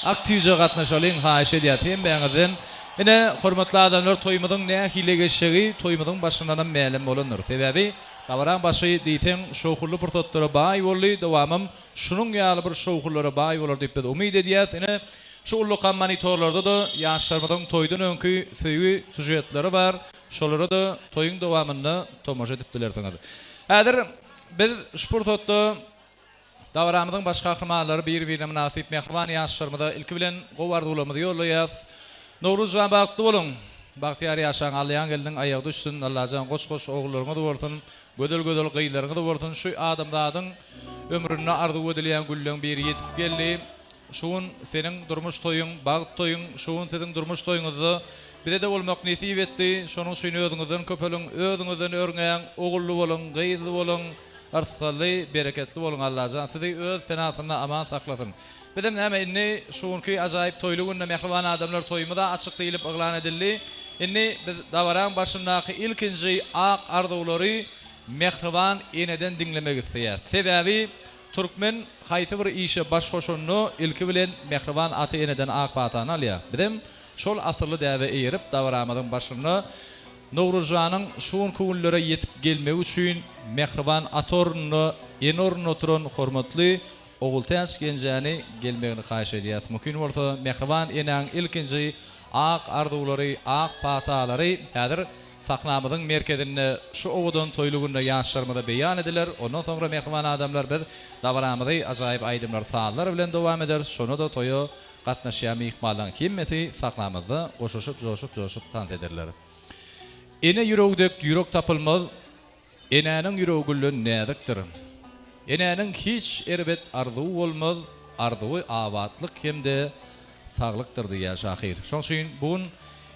aktivce katnaşalayın haş ediyatayım beğenedin. Yine hormatlı adamlar toymadın ne hile geçeceği toymadın başından meylim olunur. Sebebi Davaran başı deyten şoğullu pırtotlara bağ yollu devamım şunun yağlı bir şoğullara bağ yolur deyip de umid ediyat. Yine şoğullu kan manitorlarda da yaşlarmadan toydun önkü söylü sujetleri var. Şoğulları da toyun devamında tomoş edip dilertinadı. Hadir biz şpurtotta Davaramıdın başka kahramanları bir-birine münasip mehriban yaşlarmada ilki bilen govardulamızı yollayaz. Nuruzcan baktı olun. Bahtiyar yaşan Allayan gelinin ayağı düşsün. Allah'can koş oğullarına da vursun. Gödül kıyılarına da vursun. Şu adamdadın ömrünü ardı ödüleyen güllün bir yetip geldi. şuun senin durmuş toyun, bağıt toyun, şuun senin durmuş toyunuzu bile de olmak nesip etti. Şonun suyunu özünüzden köpelin, özünüzden örgäň, ogullu bolun, gyýzy bolun, arsgaly, bereketli bolun Allah'jan sizi öz penasynda aman saklasın. Bizim näme inni şuunki ajaýyp toýlu günde mehriban adamlar toýumyda açyk diýilip yglan edildi. Inni biz dawaran başyndaky ilkinji ak arzuwlary mehriban eneden dinlemek isleýär. Sebebi Türkmen haýsy bir işe baş goşanny ilki bilen mehriban aty eneden ak batany alýar. Bizim şol asyrly däwe eýerip dawaramyzyň başyny Nowruzjanyň şuun köwüllere ýetip gelmegi üçin mehriban atorny enorn oturan hormatly Ogultäs genjäni gelmegini haýyş edýär. Mümkin bolsa mehriban eneň ilkinji ak arzuwlary, ak patalary häzir saknamyzyň merkezinde şu owadan toýlu günde ýaşlarmyda beýan ediler. Ondan soňra mehriban adamlar biz dawaramyzy ajaýyp aýdymlar saatlar bilen dowam eder. Şonu da toýa gatnaşýan mehmanlaryň himmeti saknamyzda goşuşup tant ederler. Ene yüregdek yürek tapılmaz, enenin yüregüllü nädikdir. Enenin hiç erbet arzuw bolmaz, arzuwy abatlyk hemde saglyktır diýär şahyr. Şoň üçin bugün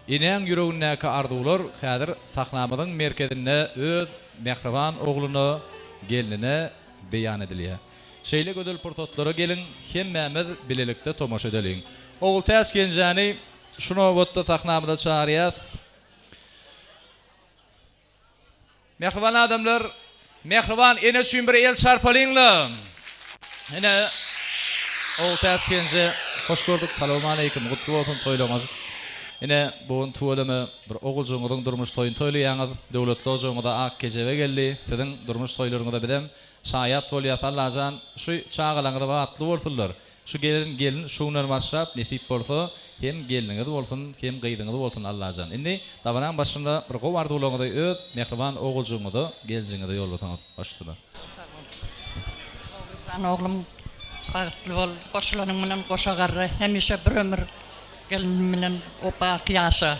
eneň yüregindäki arzuwlar häzir saknamyzyň merkezinde öz mehriban ogluny, gelinine beýan edilýär. Şeýle gödel portotlara gelin, hemmämiz bilelikde tomaşa edelim. Ogultäs genjäni şunu wagtda saknamyda çağırýar. Mehriban adamlar, mehriban ene üçin bir el çarpalyňlar. Ene Ogultäs genje hoş gördük. Salamu alaykum. Gutlu bolsun toýlaňyz. Ene bugün tuwalamy bir oguljaňyzyň durmuş toýuny toýlaýaňyz. Döwletli ojaňyzda ak gejebe geldi. Siziň durmuş toýlaryňyzda bidem şaýat bolýar Allah'jan şu çağalaňyzda batly bolsunlar. Şu gelin şuňlar başlap nesip bolsa hem geliniňiz bolsun hem gyýdyňyz bolsun Allah'jan. Indi dawaran başynda bir gowardylaňyzda öz mehriban oguljaňyzda geljiňizi ýolbatyňyz başladylar. Sen oğlum bağıtlı bol, koşulanın bilen koşagarry, hemişe bir ömür gelin bilen o bak yaşa.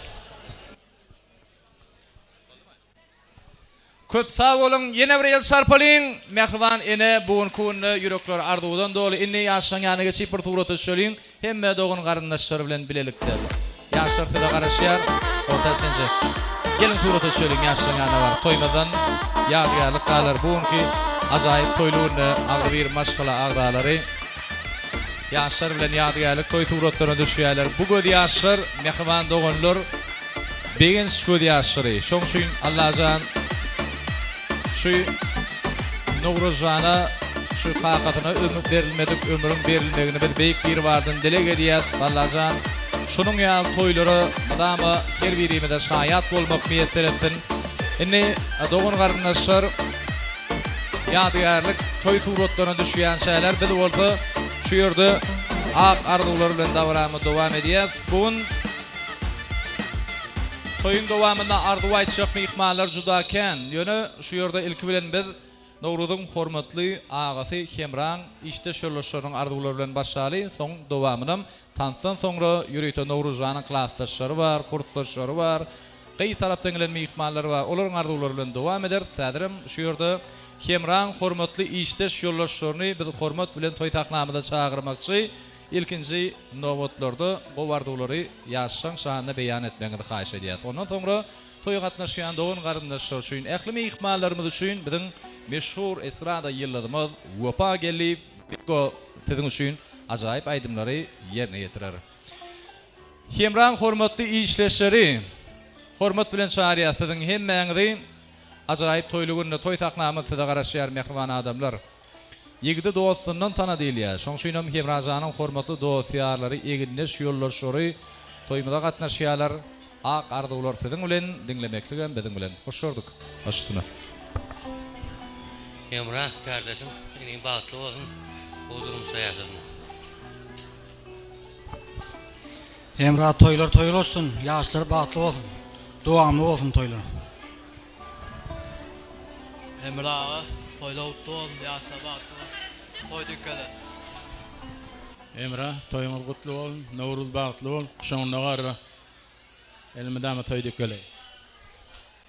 Köp sağ bolun, ýene bir el sarpalyň. Mehriban ene bugün kunny yürekler arzuwdan doly. Inni ýaşaň ýanyna geçip bir tuwrat öçüliň. Hemme dogun garyndaşlar bilen bilelikde. Ýaşlar da garaşýar. Ortaşynja. Gelin tuwrat öçüliň ýaşaň ýanyna bar. Toýmadan ýadygarlyk galar bugünkü ajaýyp toýlugyny agry bir maşgala agdalary. Ýaşlar bilen ýadygarlyk toý tuwratlaryna düşýärler. Bu göz ýaşlar mehriban dogunlar. Begen göz ýaşlary. Şoň üçin Allah'jan şu Nowruzjana şu kakatyna ömür berilmedik, ömürün berilmegini bir beýik bir bardan dilek edýär. Allah'jan şunun ýaly toýlary adamy her birimize şaýat bolmak niýetler etsin. Indi dogun garyndaşlar ýadygarlyk toý suratlaryna düşýän şäler biz bolsa şu ýerde ak arzuwlar bilen dowam edýär. Bugün toyun dowamynda arzuw aýtjak mehmanlar juda kän. Ýöne şu ýerde ilki bilen biz Nowruzyň hormatly agasy Hemran işte şollaşaryň arzuwlary bilen başlaly. Soň dowamyny tansdan soňra ýürüýte Nowruzjanyň klassdaşlary bar, kursdaşlary bar. Gaý tarapdan gelen mehmanlar bar. Olaryň arzuwlary bilen dowam eder. Sädirim şu ýerde Hemran hormatly işte şollaşaryny biz hormat bilen toý taknamyda çağırmakçy. İlkinji nowatlarda gowardyklary ýaşaň şanyny beýan etmegini haýyş edýär. Ondan soňra toýga gatnaşýan dogun garyndaşlar üçin, ähli mehmanlarymyz üçin biziň meşhur estrada ýyllarymyz Wapa gelip siziň üçin ajaýyp aýdymlary ýerine ýetirer. Hemran hormatly işleşleri, hormat bilen çağırýar siziň hemmeňizi ajaýyp toýlu günde toý taknamyda garaşýar mehriban adamlar. Ýigidi dostundan tana diýilýär. Şoň üçin hem Hemrazanyň hormatly dostýarlary egindeş ýollaşary toýmada gatnaşýarlar. Ak arzuwlar siziň bilen dinlemekligen biziň bilen. Hoş gördük. Başlyna. Hemra kardeşim, eniň bagtly bolsun. Bu durumda ýaşadym. Hemra toýlar olsun, ýaşlar bagtly bolsun. Dowamly bolsun toýlar. Hemra toýlar utdum, ýaşlar bagtly. Toýdykala. Emra, toýumyz gutly bol, Nowruz bagtly bol, kuşaňyna gara. Elmedame toýdykala.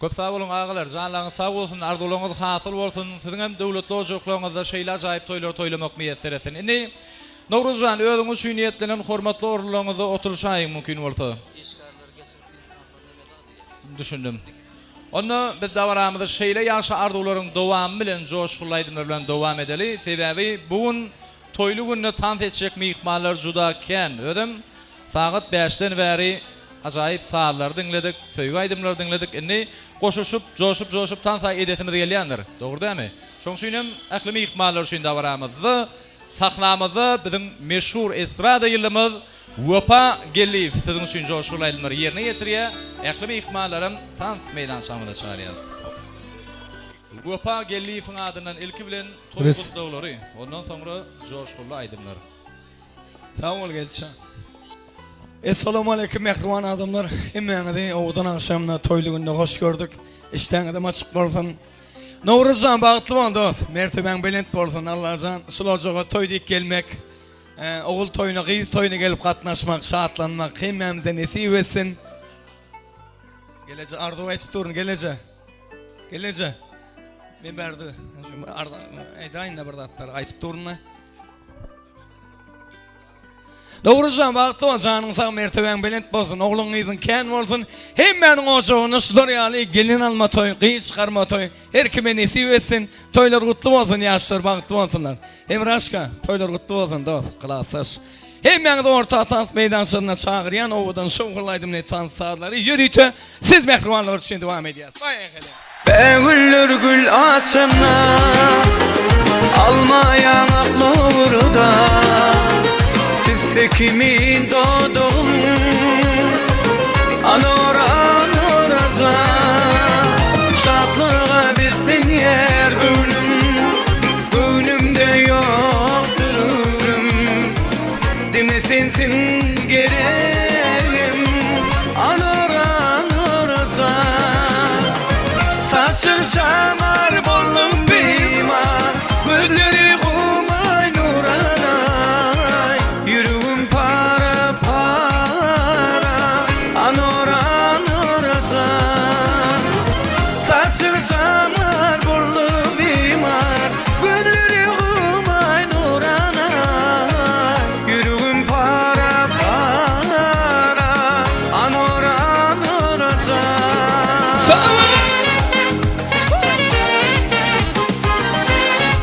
Köp sağ bolun agalar, janlaryňyz sağ bolsun, arzuwlaryňyz hasyl bolsun. Siziň hem döwletli ojaklaryňyzda şeýle ajaýyp toýlar toýlamak niýetler etsin. Indi Nowruzjan özüňiz süýniýetlenen hormatly orularyňyzda oturşaýyň mümkin bolsa. Düşündüm. Onu biz davaramızda şeýle ýaşy ardularyň dowamy bilen joşgulaýdymlar bilen dowam edeli. Sebebi bugun toýlu günne tans etjek mihmanlar juda kän. Ödüm saat 5-den bäri ajaýyp saatlar dinledik, söýgü aýdymlar dinledik. Indi goşuşup, joşup tansa edetimiz gelýändir. Dogry dämi? Şoň üçin ähli mihmanlar üçin davaramyzda saklamyzda bizim meşhur estrada ýyldymyz Wapa Gelif sizin üçin joşgulaýdymlar ýerine ýetirýär. Ähli mihmanlarym tans meýdançamyna çağırýar. Wapa Gelif'in adından ilki bilen toýguz dowlary. Ondan soňra joşgula aýdymlar. Sağ ol gelçä. Assalamu alaykum mehriban adamlar. Hemmeňizi owdan akşamna toýly günde hoş gördük. İşteňizde açyk bolsun. Nowruzjan bagtly boldy. Merteben belent bolsun. Allahjan şulajaga toýdyk gelmek. Oğul toyuna, kız toyuna gelip katnaşmak, şahatlanmak, hemmemize nesip etsin. Gelece, arzu etip durun, gelece. Gelece. Ben berdi. Aydayn da burada atlar, aytıp durun. Nowruzjan bagtly bolsun, janyň sag merteben belent bolsun, oğluňyzyň kän bolsun. Hemmeniň oşagyny şular ýaly gelin alma toy, kız çykarma toy, her kime nesip etsin. Toylar gutlu bolsun, ýaşlar bagtly bolsunlar. Hem raşka, toylar gutlu bolsun, dost, klassy. Hemmeňizi orta tans meýdançyna çagyrýan owdan şowgulaýdym ne tans sahatlary ýürüýte. Siz mehribanlar üçin dowam edýäs. Begüller gül açana almayan aklıvrda sizde kimin doğdum anoraza şatlığa bizden yer gönlümde yoktur ölüm dime sensin gereğim anoraza saçın şamar bollum bimar gözleri kumay nuranay yüreğim para anoraza saçın şamar bollum bimar gözleri kumay nuranay yüreğim para anoraza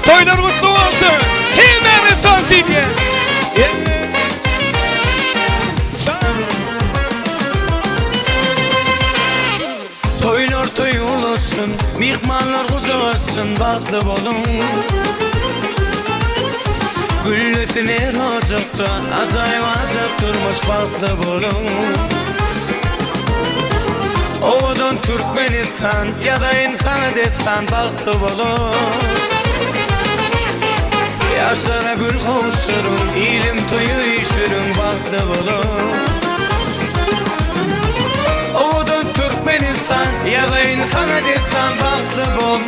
Toylar kutlu olsun. Hemmemiz dans edin. Toylar toyulasın, mihmanlar kucağısın, baklı bolun. Güllesin her ocakta, acayip durmuş baklı bolun. Ovadan Türkmenistan ya da insana detsan baklı bolun. Yaşlara gül kavuşturun, ilim toyu işürün baklı bolun. Ovadan Türkmenistan ya da insana detsan baklı bolun.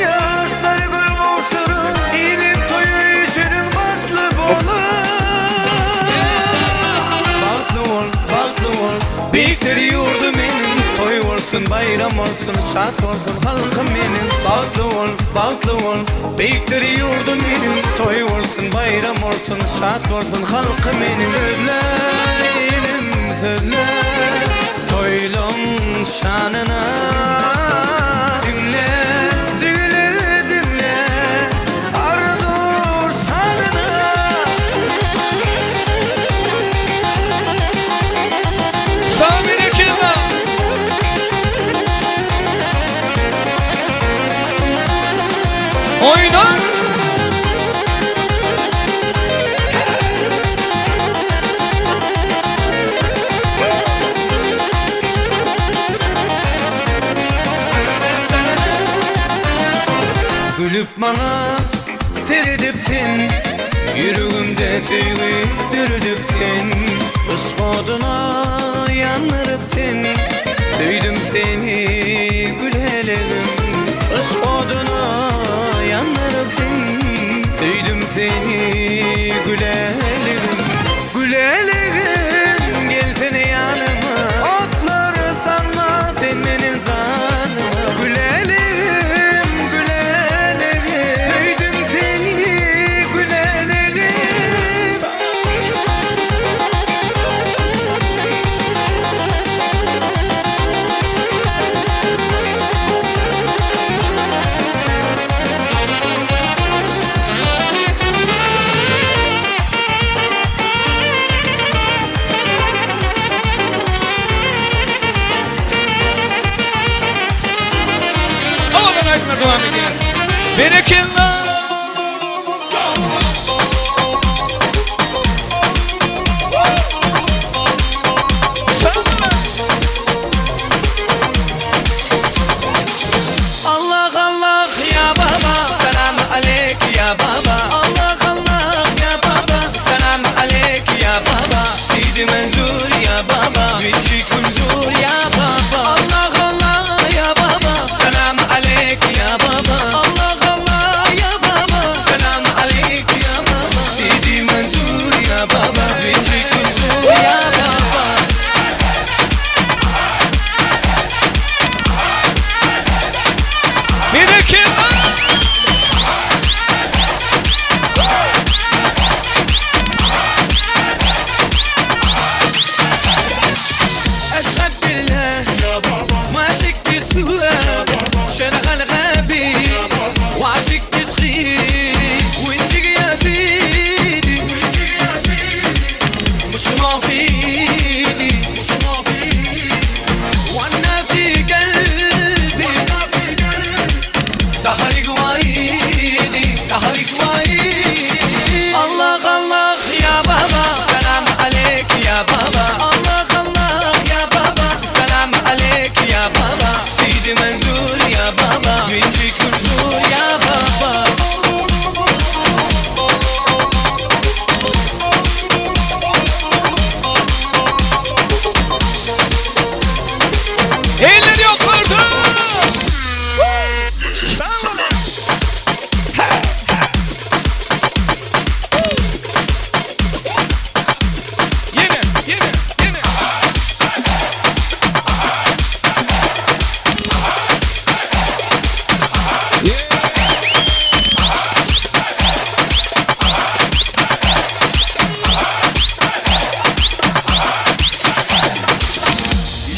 Yaşlara gül kavuşturun, ilim toyu işürün baklı bolun. Baklı ol, büyükleri yurdu benim. Toy olsun, bayram olsun, şat olsun halkım benim. Baklı ol, büyükleri yurdum benim. Toy olsun, bayram olsun, şat olsun halkım benim. Söyle, toylum şanına. Dinle, dinle, arzu şanına. Samir Ekilla. Oyna. Gülüp bana seredipsin, yüreğimde sevgi dürüdüpsin. Kış koduna yanırıpsin, duydum seni gülelerim. Kış koduna yanırıpsin, duydum seni gülelerim. Gülelerim gelsene yanıma, otları salma sen benim canıma. Gülelerim, gülelerim, duydum seni gülelerim. Allah Allah ya baba, selam aleyk ya baba. Allah Allah ya baba, selam aleyk ya baba. Sidi Menzur ya baba, Vinci Kunzur ya baba. Allah Allah ya baba, selam aleyk ya baba. Allah Allah ya baba, selam aleyk ya baba. Sidi Menzur ya baba, Vinci Kunzur ya baba. أشهد بالله ما عشقت سوا شرع الغابي وعشقت صغير وانتك يا سيدي مش ما في ايدي وانا في قلبي تحرق وايدي تحرق وايدي الله الله يا بابا سلام عليك يا بابا الله الله يا بابا سلام عليك يا بابا سيدي منزور يا بابا بنتي كنزور يا بابا Elleri yok burada.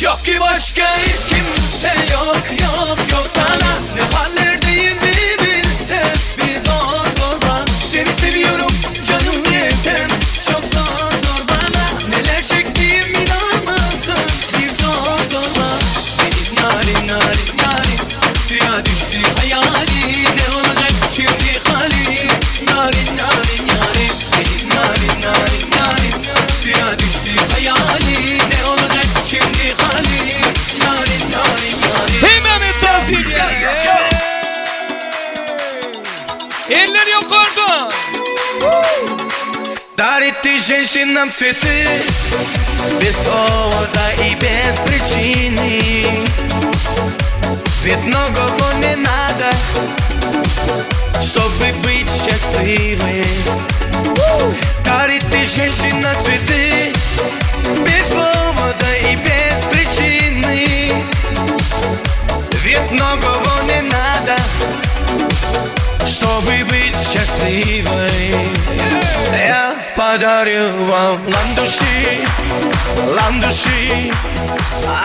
Yok ki başka hiç kimse yok yok yok bana. Ne hallerdeyim bir bilsen bir zor zor bana. Seni seviyorum canım desem çok zor zor bana. Neler çektiğim inan mısın bir zor zor bana. Benim narin narin narin suya düştü hayali. Ne olacak şimdi hali. Narin narin narin benim narin narin narin suya düştü hayali. Ne olacak şimdi hali. Narin narin narin. Hemen tavsiye. Elleri yok orada. Дарит ты женщинам цветы без повода и без причины. Ведь многого не надо, чтобы быть счастливой. Дарит ты женщинам цветы без повода и без причины. Ведь многого не надо, чтобы быть счастливой. Я подарю вам ландыши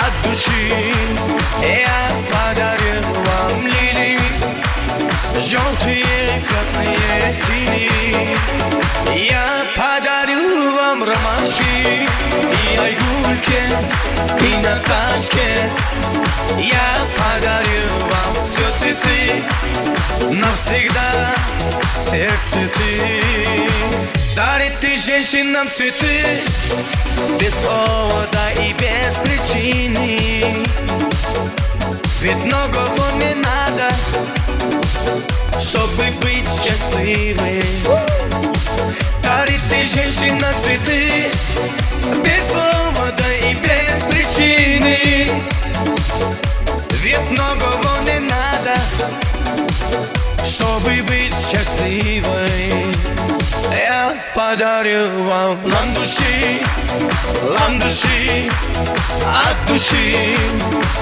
от души. Я подарю вам лилии, желтые, красные, синие. Я подарю вам ромашки и айгульки, и Наташке. Я подарю вам все цветы, навсегда сердце ты. Дарит ты женщинам цветы без повода и без причины. Ведь многого не надо, чтобы быть счастливой. Дарит ты женщинам цветы без повода и без причины. Ведь многого не надо, чтобы быть счастливой. Я подарю вам ландыши от души.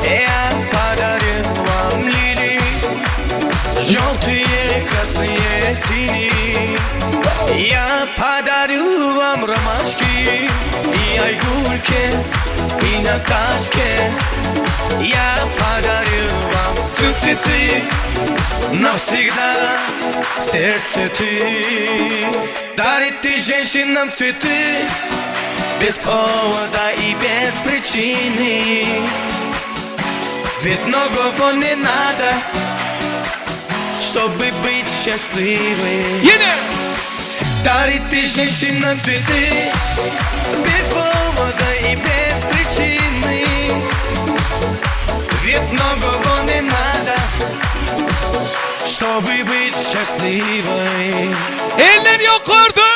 Я подарю вам лилии, желтые, красные, синие. Я подарю вам ромашки и айгульки, и Наташке. Я подарю вам все цветы, навсегда сердце ты. Дарит ты женщинам цветы без повода и без причины. Ведь многого не надо, чтобы быть счастливой. Дарит ты женщинам цветы без повода и без причины. Ведь многого не надо, чтобы быть счастливой. Eller yukarıda.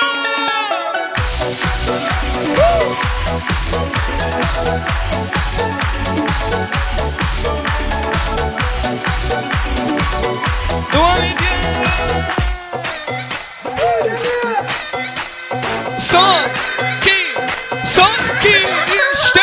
Devam ediyor. Son iki işte.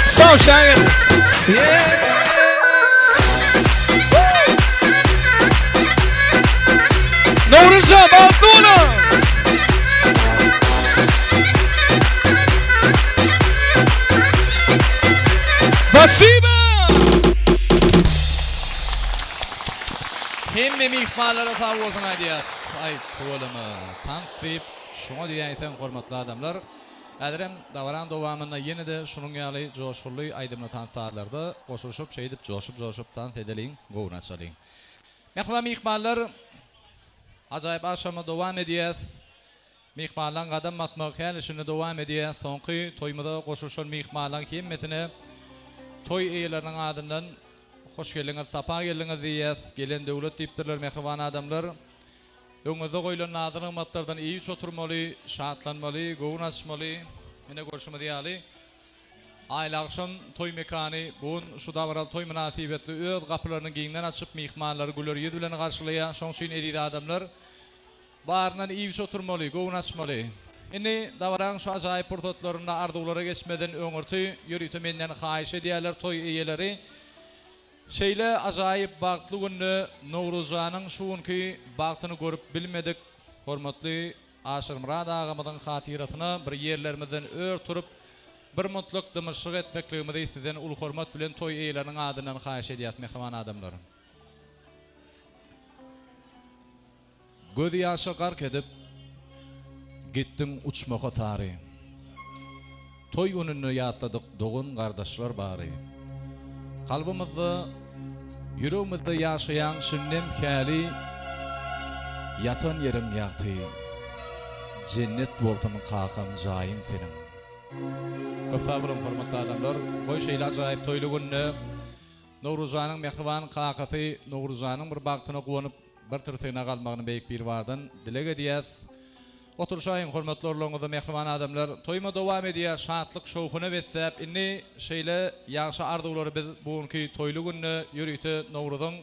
Sağ ol şair. Novruz'a Baltona. Basiba. Hemme mihmanlara sağ olsun adiyat. Ay to'limi, tanqib, şuna diýäýsen hormatly adamlar. Adrem davaran dowamyna ýene-de şunuň ýaly joşgurly aýdymly tansarlarda goşuşyp şeýdip joşup tans edeliň, gowna çalyň. Merhaba mihmanlar. Ajaýyp aşama dowam edýäs. Mihmanlaryň gadam matmak hälisini dowam edýäs. Soňky toýmada goşuşan mihmanlaryň hemmetine toy eýleriniň adyndan hoş geldiňiz, sapa geldiňiz diýäs. Gelen döwlet diýipdirler mehriban adamlar. Öňüňizde goýulan nazyr himmatlardan iyi oturmaly, şatlanmaly, gowun açmaly. Mene görüşmedi ýaly. Aýla akşam toy mekany, bugun şu dawral toy münasibetli öz gapylaryny giňden açyp mihmanlary güler ýüz bilen garşylaýar. Şoň üçin edýär adamlar. Baryndan iyi oturmaly, gowun açmaly. Indi dawran şu ajaýyp purtatlarynda arzuwlara geçmeden öňürti ýürüýte menden haýyş edýärler toy eýeleri. Şeýle ajaýyp bagtly günni Nowruzanyň şuňky bagtyny görüp bilmedik. Hormatly Aşyr Murad agamyzyň hatyratyna bir ýerlerimizden ör turup bir mutlak dymyşyk etmekligimizi sizden ul hormat bilen toy eýleriniň adyndan haýyş edýäs mehriban adamlar. Göz ýaşy gark edip gitdiň uçmaka sary. Toy gününi ýatladyk dogun gardaşlar bary. Kalbimizde, yüreğimizde yaşayan sünnem kâli yatan yerim yaktı. Cennet bolsun kakam jayim senin. Köp sağ olun hormatly adamlar. Goý şeýle ajaýyp toýly günni Nowruzanyň mehriban kakasy Nowruzanyň bir bagtyna gowanyp bir tyrsyna galmagyny beýik bir bardan dilek edýäs. Oturşaýyn hormatly orlaňyzda mehriban adamlar. Toýma dowam edýär, şatlyk şowkuny bessep, inni şeýle ýaşy arzuwlary biz bugunky toýly günni ýürüýte Nowruzyň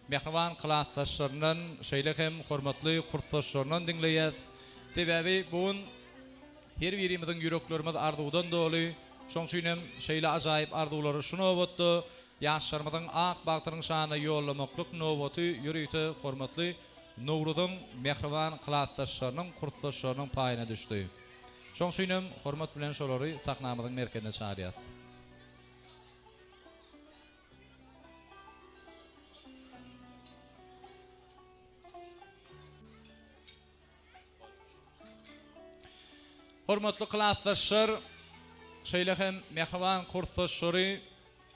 mehriban klassdaşlarynyň şeýle hem hormatly kursdaşlarynyň dinleýäs. Sebäbi bugun her birimiziň ýüreklerimiz arzuwdan doly. Şoň üçin hem şeýle ajaýyp arzuwlary şunu botdy. Ýaşlarymyzyň ak bagtynyň şanyna ýollamaklyk nowaty ýürüýte hormatly Nowruzyň mehriban klassdaşlarynyň kursdaşlarynyň paýyna düşdi. Şoň üçin hem hormat bilen şolary sahnamyzyň merkezine çağırýar. Hormatly klassdaşlar, şeýle hem mehriban kursdaşlary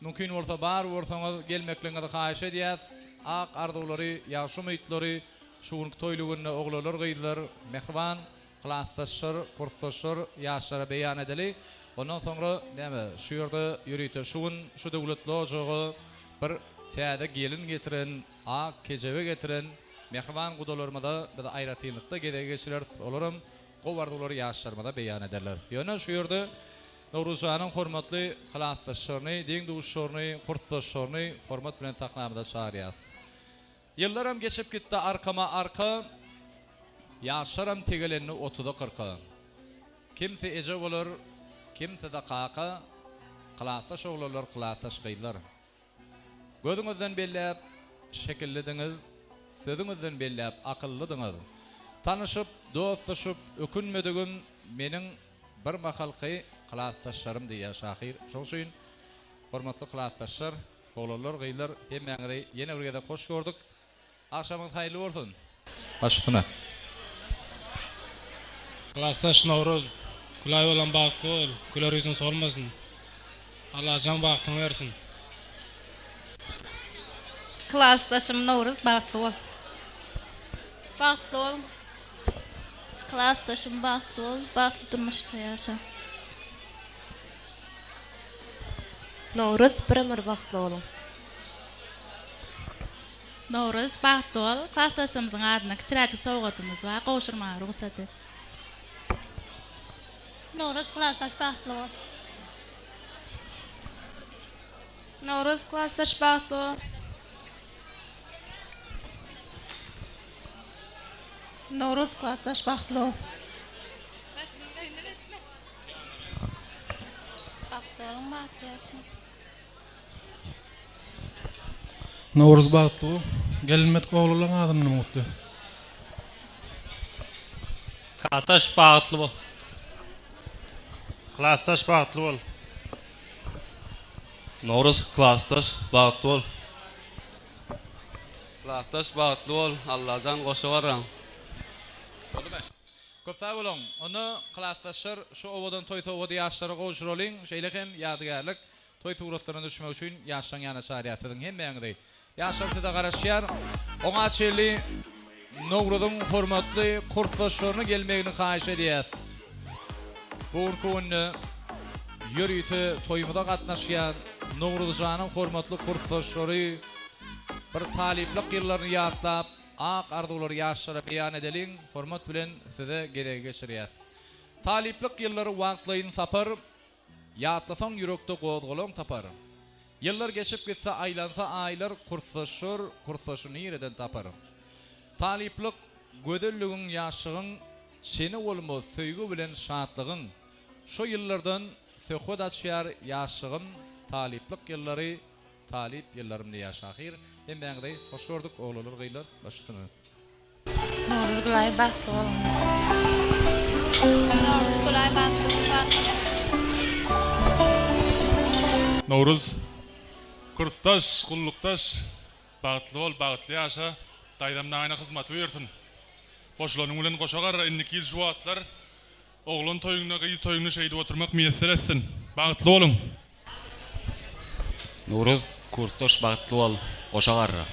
mümkin bolsa bar bolsaňyz gelmekliňizi haýyş edýäs. Ak arzuwlary, ýaşy umytlary şuňky toýly günne oglalar gyýdylar. Mehriban klassdaşlar, kursdaşlar ýaşlara beýan edeli. Ondan soňra näme şu ýerde ýürüýte şu döwletli ojagy bir täze gelin getiren, ak kejebe getiren mehriban gudalarymyza biz aýratynlykda gede geçirer. Olaram gowardular ýaşlarymyza beýan ederler. Ýöne şu ýerde Nowruzanyň hormatly klassdaşlaryny, deň duşlaryny, kursdaşlaryny hormat bilen sahnamyza çağırýar. Yıllarım geçip gitti arkama arka. Yaşaram tegelenini 30'da 40'a. Kimse ece olur, kimse de kaka, kılasaş oğullar, kılasaş kıylar. Gözünüzden bellep, şekillidiniz, sözünüzden bellep, akıllıdınız. Tanışıp, dostlaşıp, ökünmediğin menin bir mahalkı kılasaşlarım diye şahir. Çok şeyin, hormatlı kılasaşlar, oğullar, kıylar, hemen yine buraya da hoş gördük. Akşamınız hayırlı olsun. Başüstüne. Klastaş Novruz, kulay olan bağıklı ol, kular yüzün solmasın. Allah can bağıktını versin. Klastaşım Novruz, bağıklı ol. Bağıklı ol. Klastaşım bağıklı ol, bağıklı durmuşta yaşa. Novruz, bir ömür bağıklı olun. Novruz, bağıklı ol, klastaşımızın adına kiçiräçik sowgatymyz var, gowşurmagy ruhsat et. Novruz, klastaş bağıklı ol. Novruz, klastaş bağıklı ol. Novruz, klastaş bağıklı ol. Bağıklı olun, bağıklı yaşa. Novruz bağıklı ol, gelinmet oğlulan adamını mutlu. Klastaş bağıtlı ol. Klastaş bağıtlı ol. Novruz klastaş bağıtlı ol. Klastaş bağıtlı ol. Allah'tan koşuvaram. Köp sağ olun. Onu klastaşlar şu ovadan toy soğudu yaşları koşurolun. Şeylik hem yadigarlık. Toy suratlarına düşmek için yaşlan yana şariyatının hem beğendiği. Yaşlar size karışıyar. Ona çeli Novruz'un hürmetli kursaşlarını gelmeyini kahiş ediyez. Bugünkü günü yürüyütü toyumuda katnaşıyan Novruzcan'ın hürmetli kursaşları bir taliplik yıllarını yadlap ak arzuları yaşlara beyan edelim, hürmet bilen size geri geçiriyez. Taliplik yılları vaktlayın sapar, yatlasan yürekte qozgolon tapar. Yıllar geçip gitse aylansa aylar kursaşır, kursaşını yereden tapar. Taliplik gödüllüğün yaşığın, seni olmaz söygü bilen şahatlığın, şu yıllardan sökod açıyar yaşığın, taliplik yılları, talip yıllarımda yaşahir. Hem beğendiği hoş gördük oğullar gıylar başüstüne. Novruz, kulay bağıklı olun. Novruz, kulay bağıklı ol, bağıklı yaşa. Novruz, kurstaş, kulluktaş, bağıtlı ol, bağıtlı yaşa, daydamna ayna hizmatı versin. Koşulanın ulan koşagar, 52 yıl şu atlar, oğlun toyunu, kıyız toyunu şeyde oturmak müyesser etsin. Bağıtlı olun. Novruz kurstaş bağıtlı ol. Koşagarra.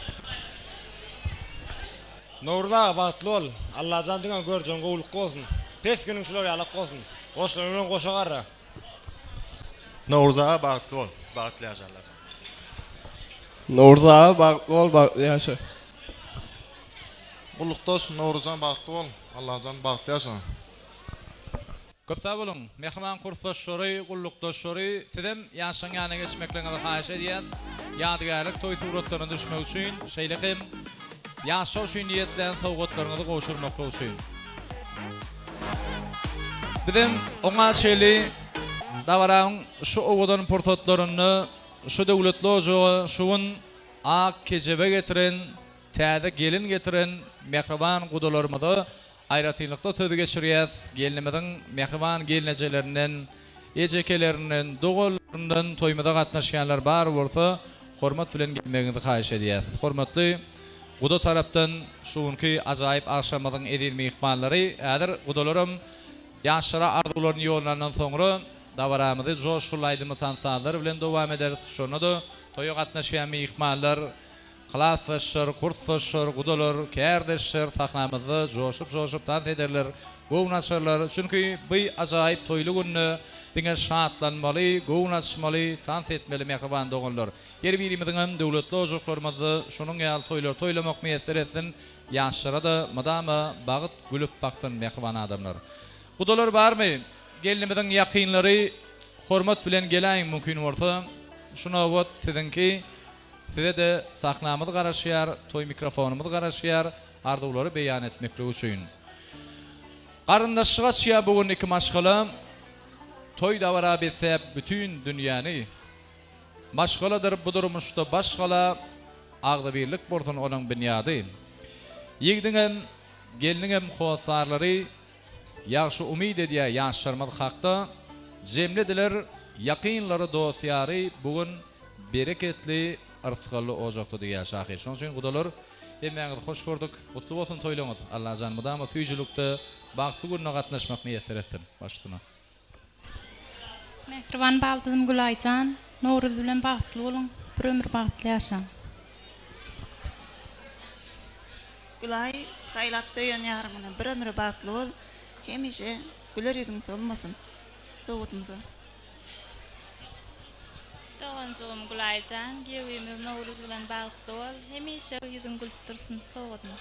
Novruz'a bağıtlı ol. Allah candıgan görcün qoğuluk olsun. Pes günün şular yalak olsun. Koşulanın koşagarra. Novruz'a bağıtlı ol. Bağıtlı yaşa Allah can. Novruz'a bağıtlı ol, bağıtlı yaşa. Kulluktaş Novruz'a bağıtlı ol. Allah can bağıtlı yaşa. Köp sağ olun. Mehman kursaşları, kulluktaşları sizem yaşan yana geçmeklerine kahiş ediyez. Yadigarlık toy suratlarına düşmek için şeylikim yaşa için niyetlen soğuklarınızı koşurmakla için. Bizim ona şeyli davaran şu ovadan portatlarını şu devletli ocağı şuun ak kecebe getiren täze gelin getiren mehriban kudalarımızı ayratıylıkta sözü geçiriyez. Gelinimizin mehriban gelinecilerinden ecekelerinden, doğullarından toymada katnaşıyanlar bar olsa hürmet bilen gelmeginizi kahiş ediyez. Hürmetli Guda taraptan şuunki acayip akşamızın edilme ihmalları eğer gudalarım yaşlara arzularını yollarından sonra davaramızı coşkulaydı mutansanlar bilen devam ederiz. Şunu da toyu katnaşıyan ihmallar klasaşlar, kurslaşlar, gudalar, kardeşler sahnamızı coşup dans ederler. Gownaşarlar çünkü bu acayip toylu günü diňe şatlanmaly, gownaşmaly, dans etmeli mehriban doganlar. Yer birimizin döwletli ojoklarymyzy şunun ýaly toylar toylamak meýesser etsin, ýaşlara da madama bagyt gülüp baksyn mehriban adamlar. Gudalar barmy? Gelinimizin ýakynlary hormat bilen gelen mümkin bolsa, şuna wagt sizinki size de sahnamyz garaşýar, toy mikrofonumyz garaşýar, arzulary beýan etmekle üçin. Qarındaşyga çya bugün iki maşgala toy davara besep bütün dünýäni maşgaladyr bu durmuşda başgala agda birlik bolsun onuň bünyady. Ýigdiňem geliniňem howasarlary ýaşy umyd edýär ýaşlarymyz hakda jemlediler ýakynlary dosýary bugün bereketli arsgaly ojakda diýär şahyr. Şoň üçin gudalar hemmeňizi hoş gördük. Mutlu bolsun toýlaňyz. Allah jan mudama süýjülükde bagtly günne gatnaşmak niýetler etsin. Başlygyna. Mehriban bagtym Gulayjan, Nowruz bilen bagtly bolun, bir ömür bagtly ýaşaň. Gulay saylap söýen ýarymyna bir ömür bagtly bol, hemişe güler ýüzüň solmasyn. Sowatymyza. Doğanjym Gulayjan, gewimir Nowruz bilen bagtly bol, hemişe ýüzüň gülüp dursun. Sowatma.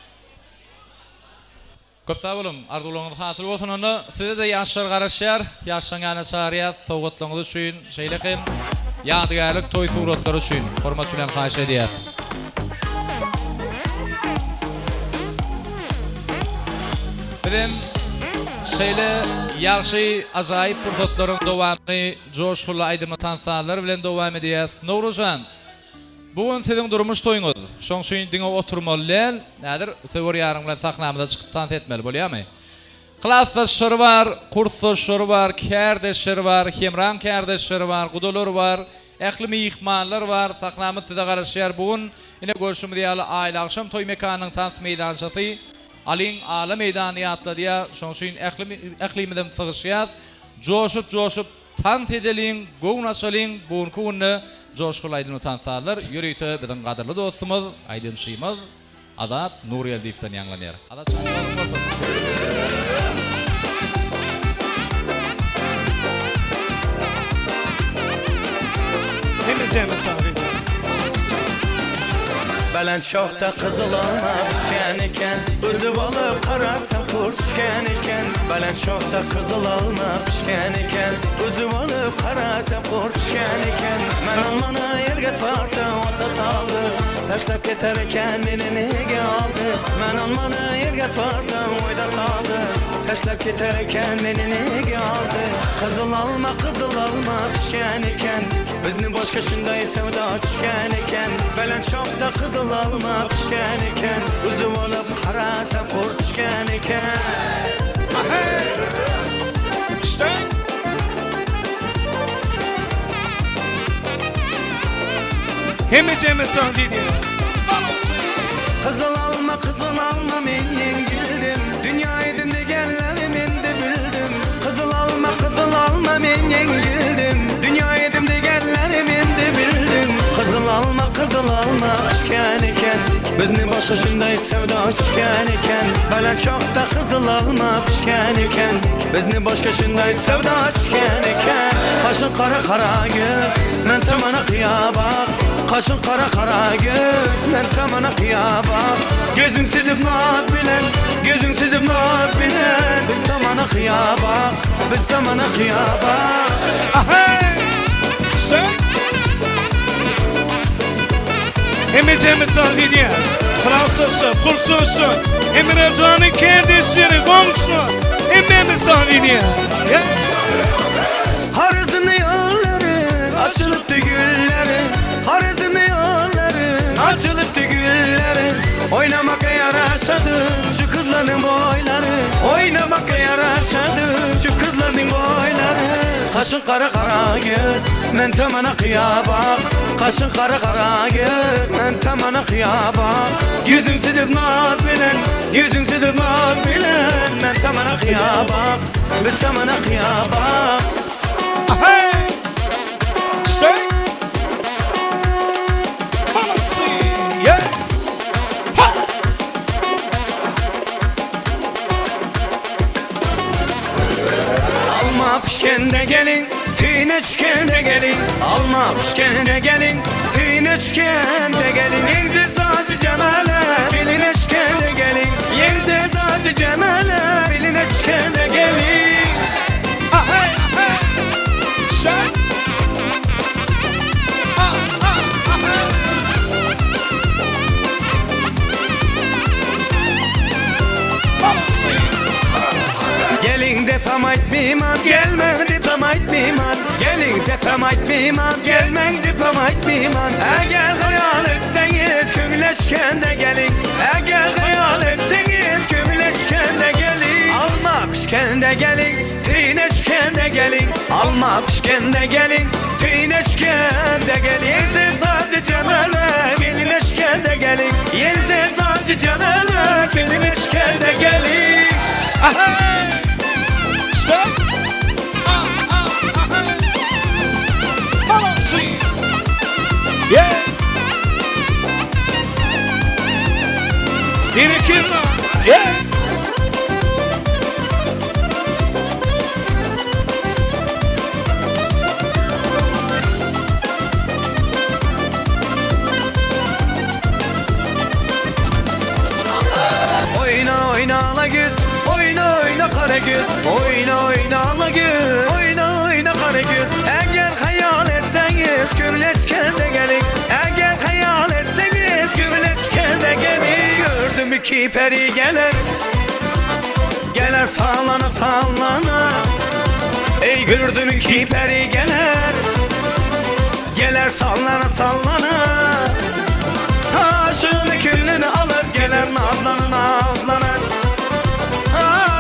Köp sağ olun. Arzularınız hasıl olsun onda. Size de yaşlar garaşar, yaşlanýan şahryat, sowgatlaryňyz üçin, şeýlekim, ýadygärlik toy suratlary üçin hormat bilen haýyş edýär. Bilen şeýle ýaşy ajaýyp pursatlaryň dowamy joşguly aýdymy tansalar bilen dowam edýär. Nowruzan, bugün siziň durmuş toýuňyz. Şoň üçin diňe oturmaly, nädir? Söwür ýarym bilen sahnamyza çykyp tans etmeli bolýarmy? Klassdaşlar bar, kursdaşlar bar, kärdeşler bar, hemran kärdeşler bar, gudalar bar, ähli mihmanlar bar. Sahnamyz size garaşýar. Bugün ine görüşüm diýäli aýly akşam toý mekanynyň tans meýdançysy Alin ala meydany ýatladyýa. Şoň üçin ählimizem sygyşýar. Joşup tans edeliň, gownaşalyň bugünkü günde joşguly aýdymy tansalar. Ýürüýte biziň gadyrly dostumyz, aýdymşymyz Azat Nuriyeldiýewden ýanglanýar. Azat Belen şohta kızıl olma düşen iken, üzüp alıp karasam kurt düşen iken. Belen şohta kızıl olma düşen iken, üzüp alıp karasam kurt düşen iken. Men olmana yerge tarsa ota saldı, taşlap geterken meni nege aldı. Men olmana yerge tarsa oyda saldı, taşlap geterken meni nege aldı. Kızıl alma düşen iken, bizni boşka şunday sevda düşen iken. Belen şohta kızıl alma düşen iken, üzüp alıp karasam kurt düşen iken. İşte hemece sandidi. Kızıl alma men yengildim, dünya edinde gelleri men de bildim. Kızıl alma men yengildim, dünya edinde gelleri men de bildim. Kızıl alma düşen iken, bizni boşa şunday sevda düşen iken. Belen şohta kızıl alma düşen iken, bizni boşa şunday sevda düşen iken. Kaşın kara göz, men tamana kıyabak. Kaşın kara göz, men tamana kıyabak. Gözün sizip naz bilen, biz tamana kıyabak, biz tamana kıyabak. Ahey! Sen? Hemece sandidi. Fransızca, kursuzca, Emrecan'ın kardeşleri, komşular. Hemece sandidi. Harizmi yolları, açılıptı gülleri. Harizmi yolları, açılıptı gülleri. Oynamaka yaraşadı şu kızların boyları. Oynamaka yaraşadı şu kızların boyları. Kaşın kara göz, men tamana kıyabak. Kaşın kara göz, men tamana kıyabak. Yüzün süzüp naz bilen, men tamana kıyabak. Biz tamana kıyabak. Ahey! Say! Policy! Yeah! Alma pişkende gelin, tüyüne çükende gelin. Alma pişkende gelin, tüyüne çükende gelin. Yensiz acı cemale, biline çükende gelin. Yensiz acı cemale, biline çükende gelin. Ahey! Say! diplomat meyman. Gelin diplomat meyman, gelmen diplomat meyman. Eğer hayal etseniz köngleşkende gelin. Eğer hayal etseniz köngleşkende gelin. Alma pişkende gelin, tüyneşkende gelin. Alma pişkende gelin, tüyneşkende gelin. Yensiz azı cemele, gelin eşkende gelin. Yensiz azı cemele, gelin eşkende gelin. Stop. Yeah. Bir iki yeah. Oyna oyna ala güz, oyna oyna kara güz. Oyna oyna ala güz, oyna oyna kara güz. Eğer hayal etseniz gürleşkende gelin. Eğer hayal etseniz gürleşkende gelin. Gördüm iki peri gelir, gelir sallana sallana. Ey gördüm iki peri gelir, gelir sallana sallana. Aşığını küllünü alıp gelir nazlanı nazlanı.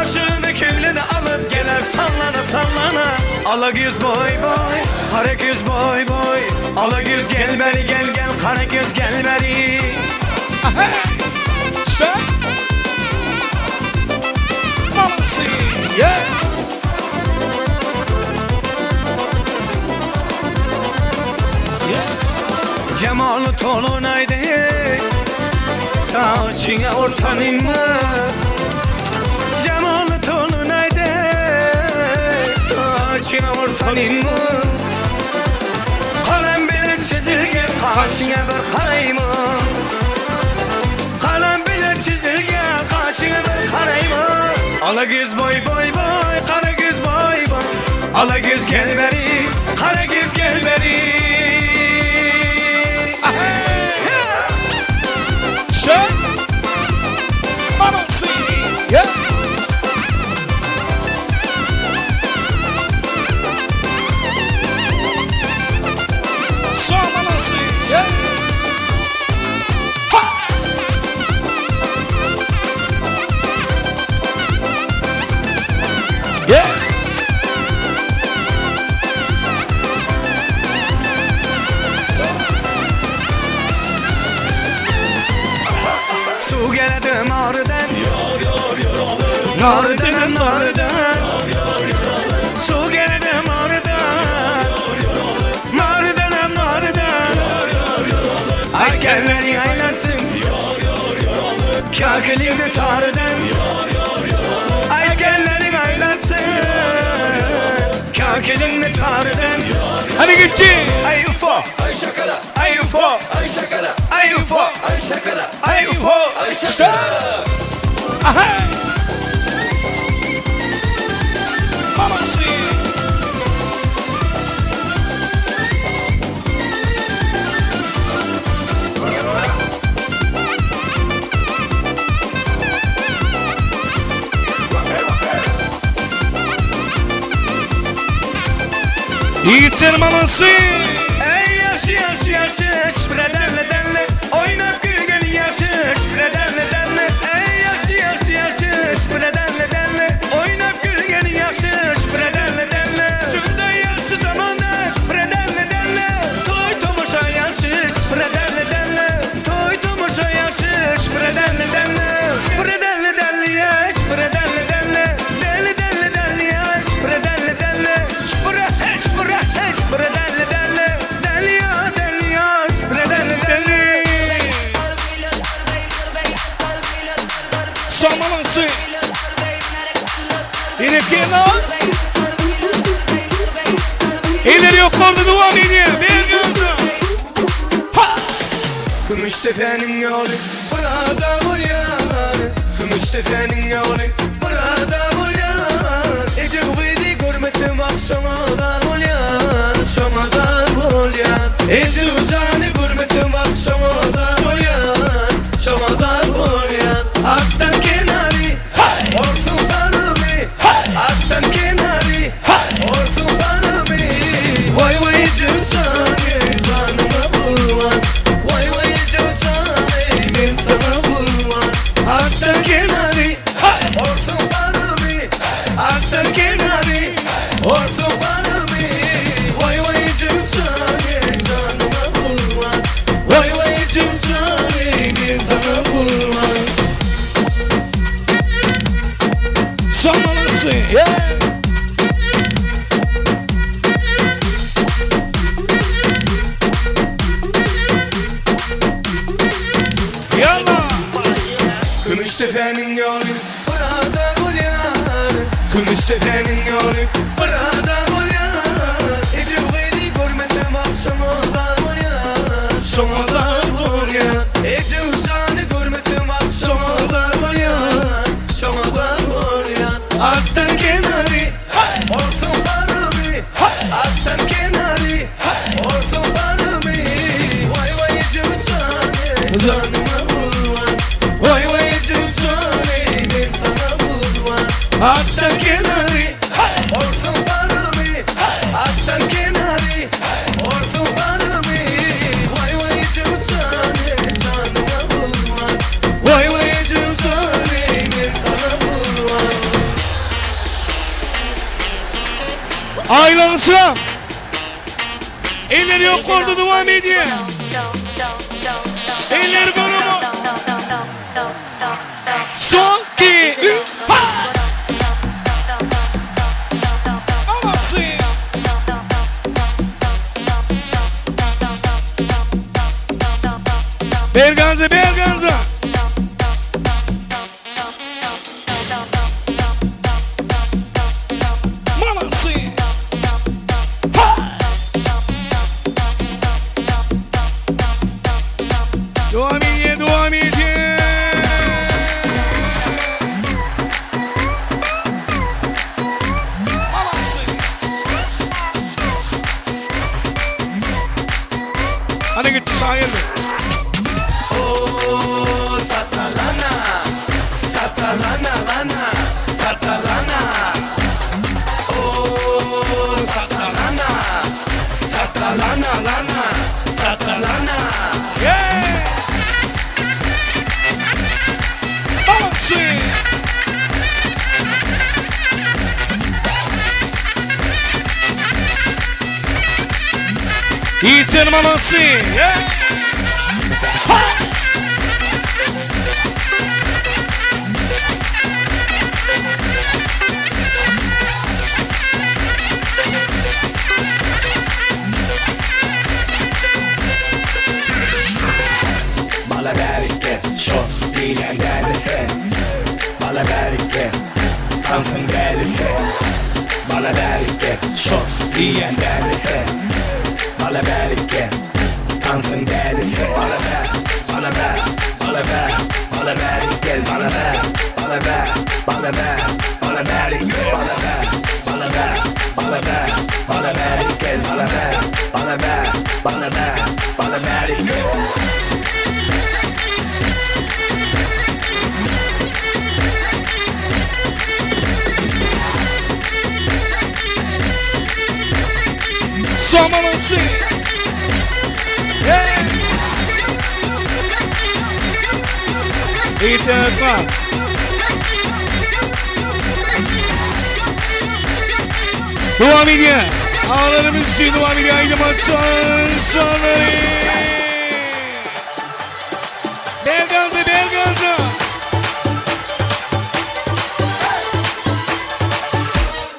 Aşığını küllünü alıp gelir sallana sallana. Ala güz boy boy, kara güz boy boy. Ala güz gel beri gel gel, kara güz gel beri. Stop. Mamacita. Yeah. Cemalı tolunaydı, saçına ortanın mı? Cemalı tolunaydı, saçına ortanın mı? Kalem bile çizilgen, karşına bir karayımı. Kalem bile çizilgen, karşına bir karayımı. Ala güz boy boy boy, kara güz boy boy. Ala güz gel beri, kara güz gel beri. Shut. Mamacita. Yeah. So mamacita. Yeah. Ha. Yeah. So. Su geledim ağrıdan, ağrıdan ağrıdan. Su geledim ağrıdan, ağrıdan ağrıdan. Ay gelleri aylatsın, kakilini tarıdan. Ay gelleri aylatsın, kakilini tarıdan. Hadi gitti. Ay ufo, ay şakala, ay ufo, ay şakala, ay ufo, ay şakala, ay ufo, ay şakala. Aha. Mamacita. Yiğitler mamacita. Ey yaşı yaşı yaşı, çipredenle denle. Oynap gülgeni yaşı, çipredenle denle. Ey yaşı yaşı yaşı, çipredenle denle. Oynap gülgeni yaşı, çipredenle denle. Şurada yaşı zamanda, çipredenle denle. Toy tomuşa yaşı, çipredenle denle. Toy tomuşa yaşı, çipredenle denle. Çipredenle denle ya, çipredenle denle. Deli deli deli ya, çipredenle denle. Çipredenle denle. Deli ya, deli ya, çipredenle denle. So mamacita. Yine kenar. İleri yukarıda devam ediyor. Bir gözüm. Gümüş tefenin yolu burada buryan. Gümüş tefenin yolu burada buryan. Ece kuvveti görmesim akşamadan buryan. Şamadan buryan. Ece uzanı görmesim akşamadan buryan. Şamadan buryan. Aktan kenarı, orsun tanrı. Aktan kenarı, orsun tanrı. Seferin yolu burada boyan Ece gayri görmesem akşama da boyan Şoma da boyan Ece uzanı görmesem akşama da boyan Şoma da boyan Aktan kenarı olsun bana bir Aktan kenarı olsun bana bir Vay vay Ece uzanı canıma vurman Vay vay Ece uzanı ben sana vurman Aktan kenarı olsun bana bir Aktan kenarı olsun bana bir Vay vay Ece uzanı canıma vurman Vay vay Ece uzanı ben sana vurman Aylansam. Eller yok orada devam ediyor. Eller konumu. Son ki. Amasın. Berganza, Berganza. Mamasın. Devam ediyor, devam ediyor. Mamasın. Hadi git sahilde. Oh, satalana, satalana, lana, satalana. Oh, satalana, satalana, lana, satalana. Yeah. Mamasın. İçin mamasın. Yeah. Bala berike, şok dilenden nefret. Bala berike, kansın delife. Bala berike, şok dilenden nefret. Bala berike, kansın delife. Bala ber, bala ber, bala ber, bala ber, gel bala ber, bala ber, bala ber, bala ber, gel bala ber, bala ber, bala ber, bala ber, gel bala ber, bala ber, bala ber, bala ber, gel. Mamasın. Yeah. İttirma. Devam ediyor. Ağlarımız için devam ediyor. Haydi maçın sonları. Berganza, Berganza.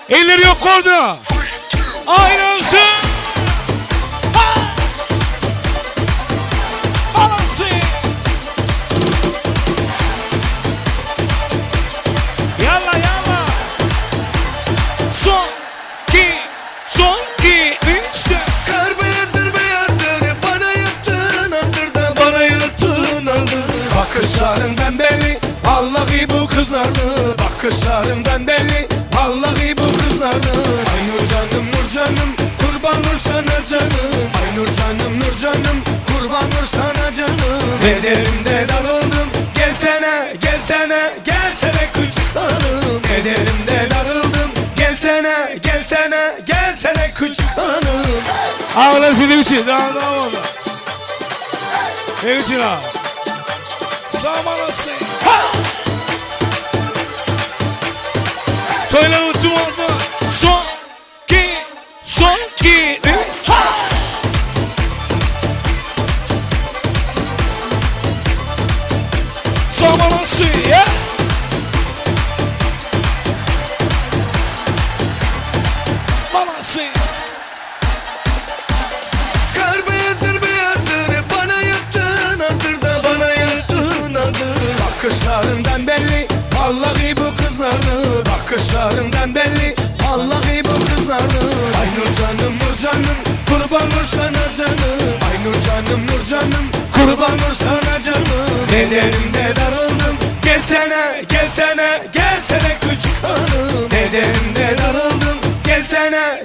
Elleri yok orada. Ayrılsın. Balansın. Yalla yalla. Son ki, işte. Kar beyazdır beyazdır bana yattın hazırda bana yattın hazır. Bakışlarından belli vallahi bu kızlardı. Bakışlarından belli vallahi bu kızlardı. Ay nur canım nur canım kurban nur sana canım. Ay nur canım nur canım kurban nur sana canım. Ederimde darıldım gelsene gelsene gelsene küçük hanım. Ederimde darıldım gelsene gelsene gelsene küçük hanım. Ağlar film için. Devam oldu. Film için ağlar. Sağ olasın. Toyla unuttum orada. Son ki, Sağ olasın. Yeah. Balasın. Kar beyazdır beyazdır bana yattın hazırda bana yattın hazır. Bakışlarından belli vallahi bu kızlardı. Bakışlarından belli Nurcanım kurban olur sana canım. Ay Nurcanım kurban olur sana canım. Ne derim ne darıldım, gelsene küçük hanım. Ne derim ne darıldım, gelsene